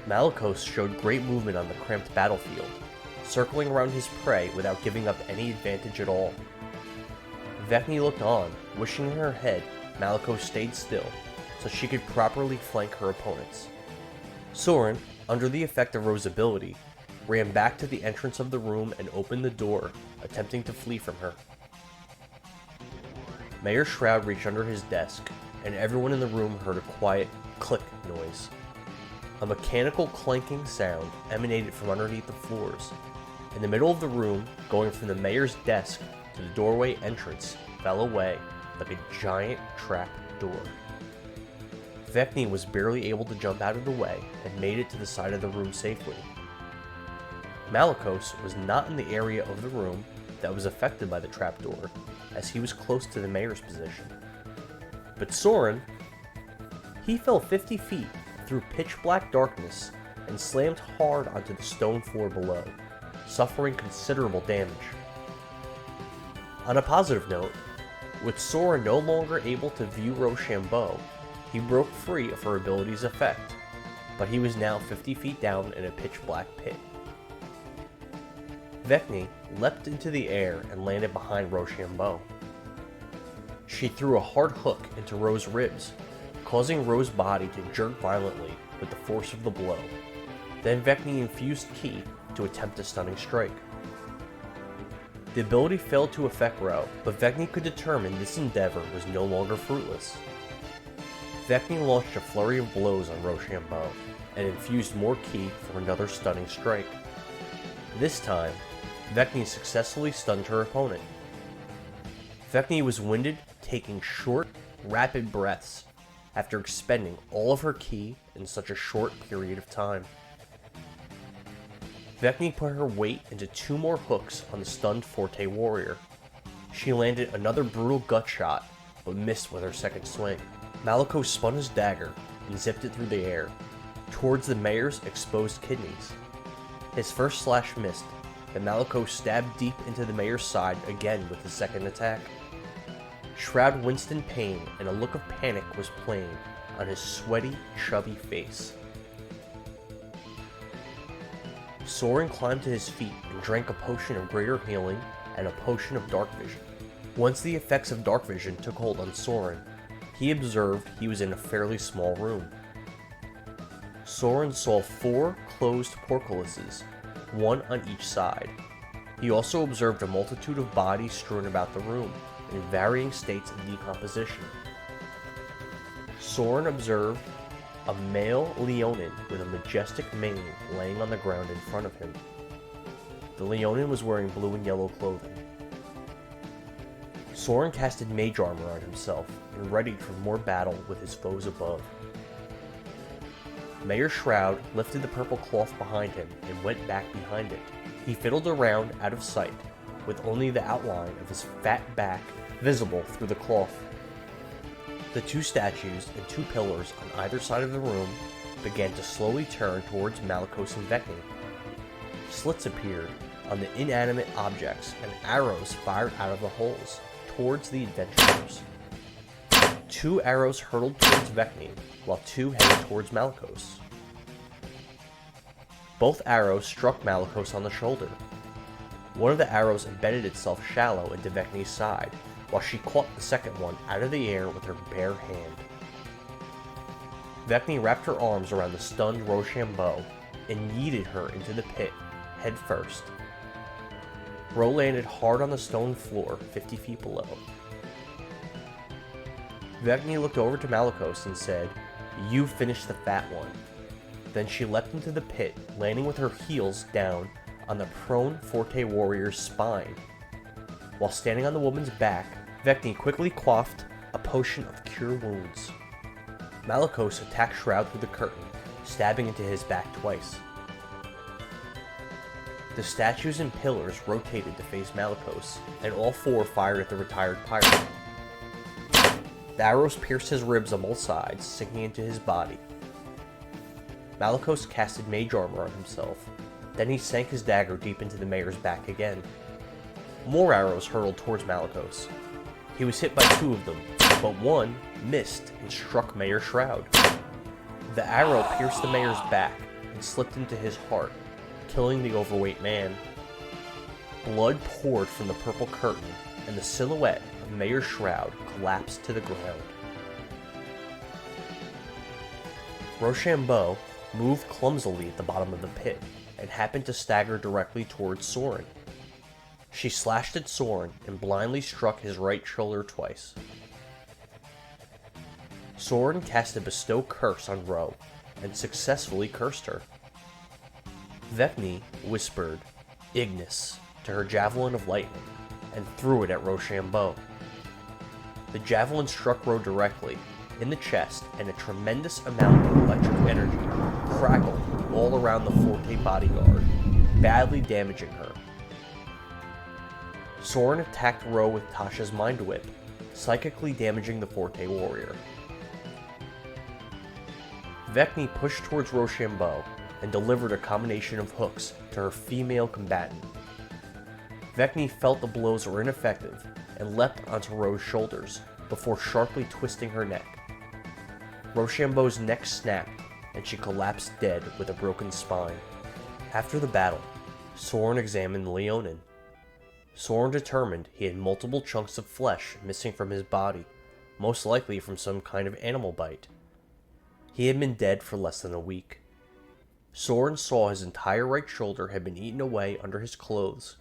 Malicos showed great movement on the cramped battlefield, circling around his prey without giving up any advantage at all. Vecni looked on, wishing in her head Malicos stayed still, so she could properly flank her opponents. Soren, under the effect of Ro's ability, ran back to the entrance of the room and opened the door, attempting to flee from her. Mayor Shroud reached under his desk, and everyone in the room heard a quiet click noise. A mechanical clanking sound emanated from underneath the floors. In the middle of the room, going from the mayor's desk to the doorway entrance, fell away like a giant trap door. Vecni was barely able to jump out of the way and made it to the side of the room safely. Malicos was not in the area of the room that was affected by the trapdoor, as he was close to the mayor's position. But Soren, He fell 50 feet through pitch-black darkness and slammed hard onto the stone floor below, suffering considerable damage. On a positive note, with Sora no longer able to view Rochambeau, he broke free of her ability's effect, but he was now 50 feet down in a pitch-black pit. Vecni leapt into the air and landed behind Rochambeau. She threw a hard hook into Ro's ribs, causing Ro's body to jerk violently with the force of the blow. Then Vecni infused ki to attempt a stunning strike. The ability failed to affect Ro, but Vecni could determine this endeavor was no longer fruitless. Vecni launched a flurry of blows on Rochambeau and infused more ki for another stunning strike. This time, Vecni successfully stunned her opponent. Vecni was winded, taking short, rapid breaths after expending all of her ki in such a short period of time. Vecni put her weight into 2 more hooks on the stunned Forte warrior. She landed another brutal gut shot, but missed with her second swing. Malicos spun his dagger and zipped it through the air, towards the mayor's exposed kidneys. His first slash missed, and Malicos stabbed deep into the mayor's side again with his second attack. Shroud winced in pain, and a look of panic was plain on his sweaty, chubby face. Soren climbed to his feet and drank a potion of greater healing and a potion of dark vision. Once the effects of dark vision took hold on Soren, he observed he was in a fairly small room. Soren saw 4 closed portcullises, 1 on each side. He also observed a multitude of bodies strewn about the room, in varying states of decomposition. Soren observed a male Leonin with a majestic mane laying on the ground in front of him. The Leonin was wearing blue and yellow clothing. Soren casted mage armor on himself and readied for more battle with his foes above. Mayor Shroud lifted the purple cloth behind him and went back behind it. He fiddled around out of sight, with only the outline of his fat back visible through the cloth. The 2 statues and 2 pillars on either side of the room began to slowly turn towards Malicos and Vecni. Slits appeared on the inanimate objects and arrows fired out of the holes towards the adventurers. 2 arrows hurtled towards Vecni, while 2 headed towards Malicos. Both arrows struck Malicos on the shoulder. One of the arrows embedded itself shallow into Vecni's side, while she caught the second one out of the air with her bare hand. Vecni wrapped her arms around the stunned Rochambeau and yeeted her into the pit, head first. Ro landed hard on the stone floor 50 feet below. Vecni looked over to Malicos and said, "You finished the fat one." Then she leapt into the pit, landing with her heels down on the prone Forte warrior's spine. While standing on the woman's back, Vecni quickly quaffed a potion of cure wounds. Malicos attacked Shroud through the curtain, stabbing into his back twice. The statues and pillars rotated to face Malicos, and all 4 fired at the retired pirate. The arrows pierced his ribs on both sides, sinking into his body. Malicos casted mage armor on himself. Then he sank his dagger deep into the mayor's back again. More arrows hurtled towards Malicos. He was hit by 2 of them, but one missed and struck Mayor Shroud. The arrow pierced the mayor's back and slipped into his heart, killing the overweight man. Blood poured from the purple curtain, and the silhouette of Mayor Shroud collapsed to the ground. Rochambeau moved clumsily at the bottom of the pit and happened to stagger directly towards Soren. She slashed at Soren and blindly struck his right shoulder twice. Soren cast a bestow curse on Ro and successfully cursed her. Vecni whispered Ignis to her javelin of lightning and threw it at Rochambeau. The javelin struck Ro directly in the chest, and a tremendous amount of electric energy crackled all around the Forte bodyguard, badly damaging her. Soren attacked Ro with Tasha's Mind Whip, psychically damaging the Forte warrior. Vecni pushed towards Rochambeau and delivered a combination of hooks to her female combatant. Vecni felt the blows were ineffective and leapt onto Ro's shoulders before sharply twisting her neck. Rochambeau's neck snapped and she collapsed dead with a broken spine. After the battle, Soren examined Leonin. Soren determined he had multiple chunks of flesh missing from his body, most likely from some kind of animal bite. He had been dead for less than a week. Soren saw his entire right shoulder had been eaten away under his clothes,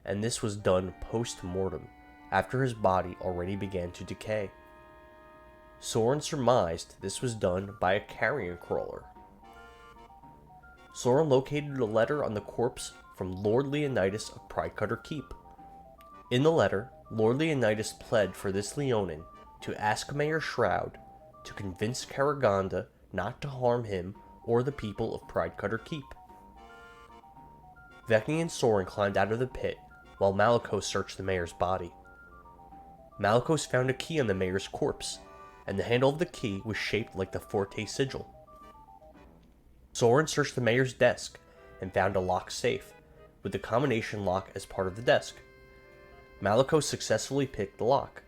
and this was done post-mortem, after his body already began to decay. Soren surmised this was done by a carrion crawler. Soren located a letter on the corpse from Lord Leonidas of Pridecutter Keep. In the letter, Lord Leonidas pled for this Leonin to ask Mayor Shroud to convince Karagonda not to harm him or the people of Pridecutter Keep. Vecni and Soren climbed out of the pit while Malicos searched the mayor's body. Malicos found a key on the mayor's corpse, and the handle of the key was shaped like the Forte sigil. Soren searched the mayor's desk and found a locked safe, with the combination lock as part of the desk. Malicos successfully picked the lock.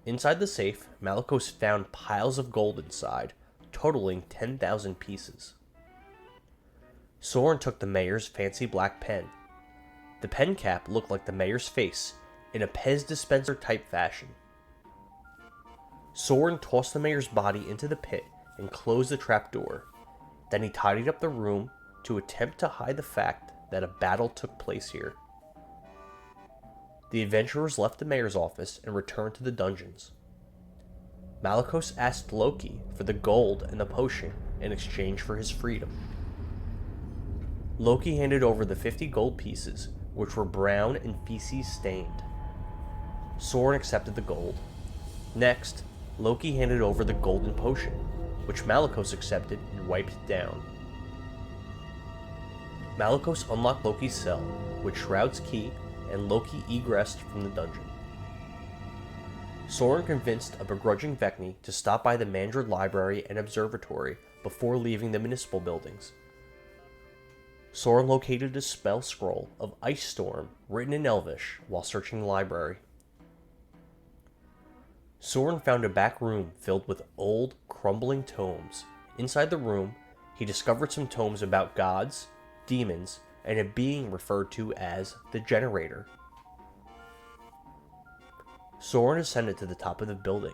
Inside the safe, Malicos found piles of gold inside, totaling 10,000 pieces. Soren took the mayor's fancy black pen. The pen cap looked like the mayor's face, in a Pez dispenser type fashion. Soren tossed the mayor's body into the pit and closed the trapdoor. Then he tidied up the room to attempt to hide the fact that a battle took place here. The adventurers left the mayor's office and returned to the dungeons. Malicos asked Loki for the gold and the potion in exchange for his freedom. Loki handed over the 50 gold pieces, which were brown and feces stained. Soren accepted the gold. Next, Loki handed over the golden potion, which Malicos accepted and wiped it down. Malicos unlocked Loki's cell with Shroud's key, and Loki egressed from the dungeon. Soren convinced a begrudging Vecni to stop by the Mandrid Library and Observatory before leaving the municipal buildings. Soren located a spell scroll of Ice Storm written in Elvish while searching the library. Soren found a back room filled with old, crumbling tomes. Inside the room, he discovered some tomes about gods, demons, and a being referred to as the Generator. Soren ascended to the top of the building,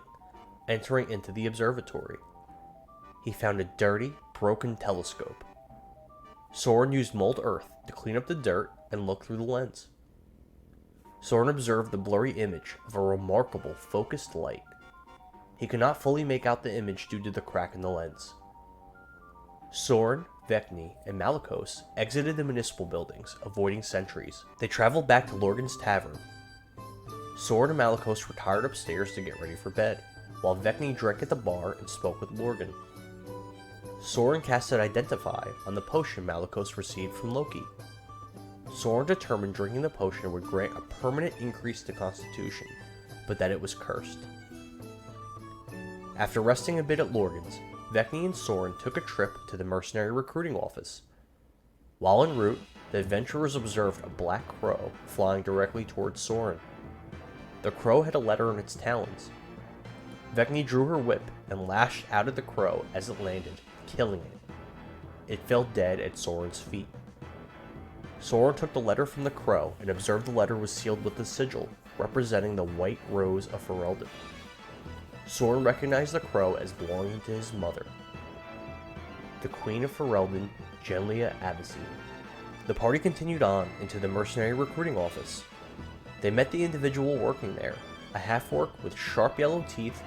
entering into the observatory. He found a dirty, broken telescope. Soren used mold earth to clean up the dirt and look through the lens. Soren observed the blurry image of a remarkable focused light. He could not fully make out the image due to the crack in the lens. Soren, Vecni, and Malicos exited the municipal buildings, avoiding sentries. They traveled back to Lorgan's Tavern. Soren and Malicos retired upstairs to get ready for bed, while Vecni drank at the bar and spoke with Lorgan. Soren casted Identify on the potion Malicos received from Loki. Soren determined drinking the potion would grant a permanent increase to Constitution, but that it was cursed. After resting a bit at Lorgan's, Vecni and Soren took a trip to the mercenary recruiting office. While en route, the adventurers observed a black crow flying directly towards Soren. The crow had a letter on its talons. Vecni drew her whip and lashed out at the crow as it landed, killing it. It fell dead at Soren's feet. Soren took the letter from the crow and observed the letter was sealed with the sigil, representing the White Rose of Ferelden. Soren recognized the crow as belonging to his mother, the Queen of Ferelden, Genlia Avicii. The party continued on into the mercenary recruiting office. They met the individual working there, a half-orc with sharp yellow teeth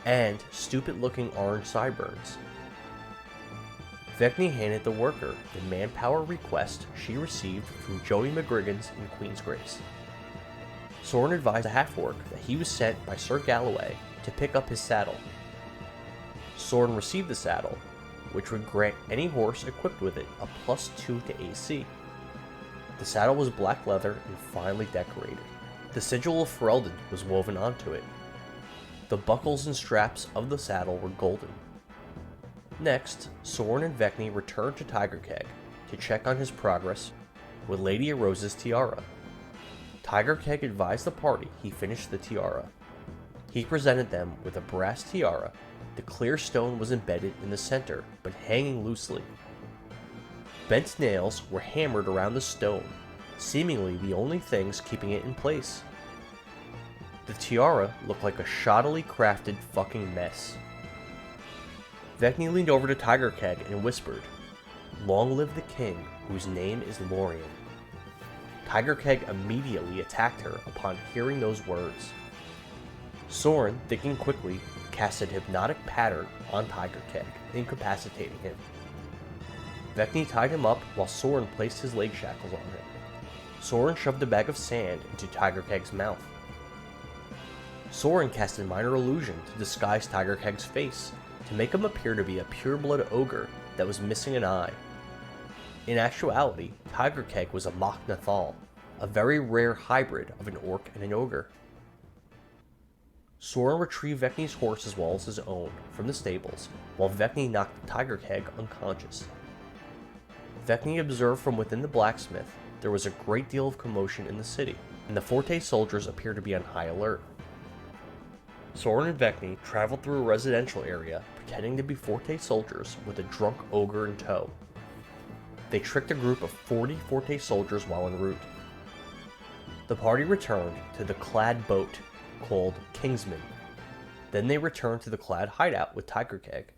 and stupid-looking orange sideburns. Vecni handed the worker the manpower request she received from Joey McGriggins in Queensgrace. Soren advised the half-orc that he was sent by Sir Galloway to pick up his saddle. Soren received the saddle, which would grant any horse equipped with it a +2 to AC. The saddle was black leather and finely decorated. The sigil of Ferelden was woven onto it. The buckles and straps of the saddle were golden. Next, Soren and Vecni returned to Tiger Keg to check on his progress with Lady Rose's tiara. Tiger Keg advised the party he finished the tiara. He presented them with a brass tiara. The clear stone was embedded in the center, but hanging loosely. Bent nails were hammered around the stone, seemingly the only things keeping it in place. The tiara looked like a shoddily crafted fucking mess. Vecni leaned over to Tiger Keg and whispered, "Long live the king, whose name is Lorien." Tiger Keg immediately attacked her upon hearing those words. Soren, thinking quickly, casted hypnotic pattern on Tiger Keg, incapacitating him. Vecni tied him up while Soren placed his leg shackles on him. Soren shoved a bag of sand into Tiger Keg's mouth. Soren cast a minor illusion to disguise Tiger Keg's face, to make him appear to be a pure-blood ogre that was missing an eye. In actuality, Tiger Keg was a Mach Nathal, a very rare hybrid of an orc and an ogre. Soren retrieved Vecni's horse as well as his own from the stables, while Vecni knocked Tiger Keg unconscious. Vecni observed from within the blacksmith there was a great deal of commotion in the city, and the Forte soldiers appeared to be on high alert. Soren and Vecni traveled through a residential area pretending to be Forte soldiers with a drunk ogre in tow. They tricked a group of 40 Forte soldiers while en route. The party returned to the clad boat called Kingsman. Then they returned to the clad hideout with Tiger Keg.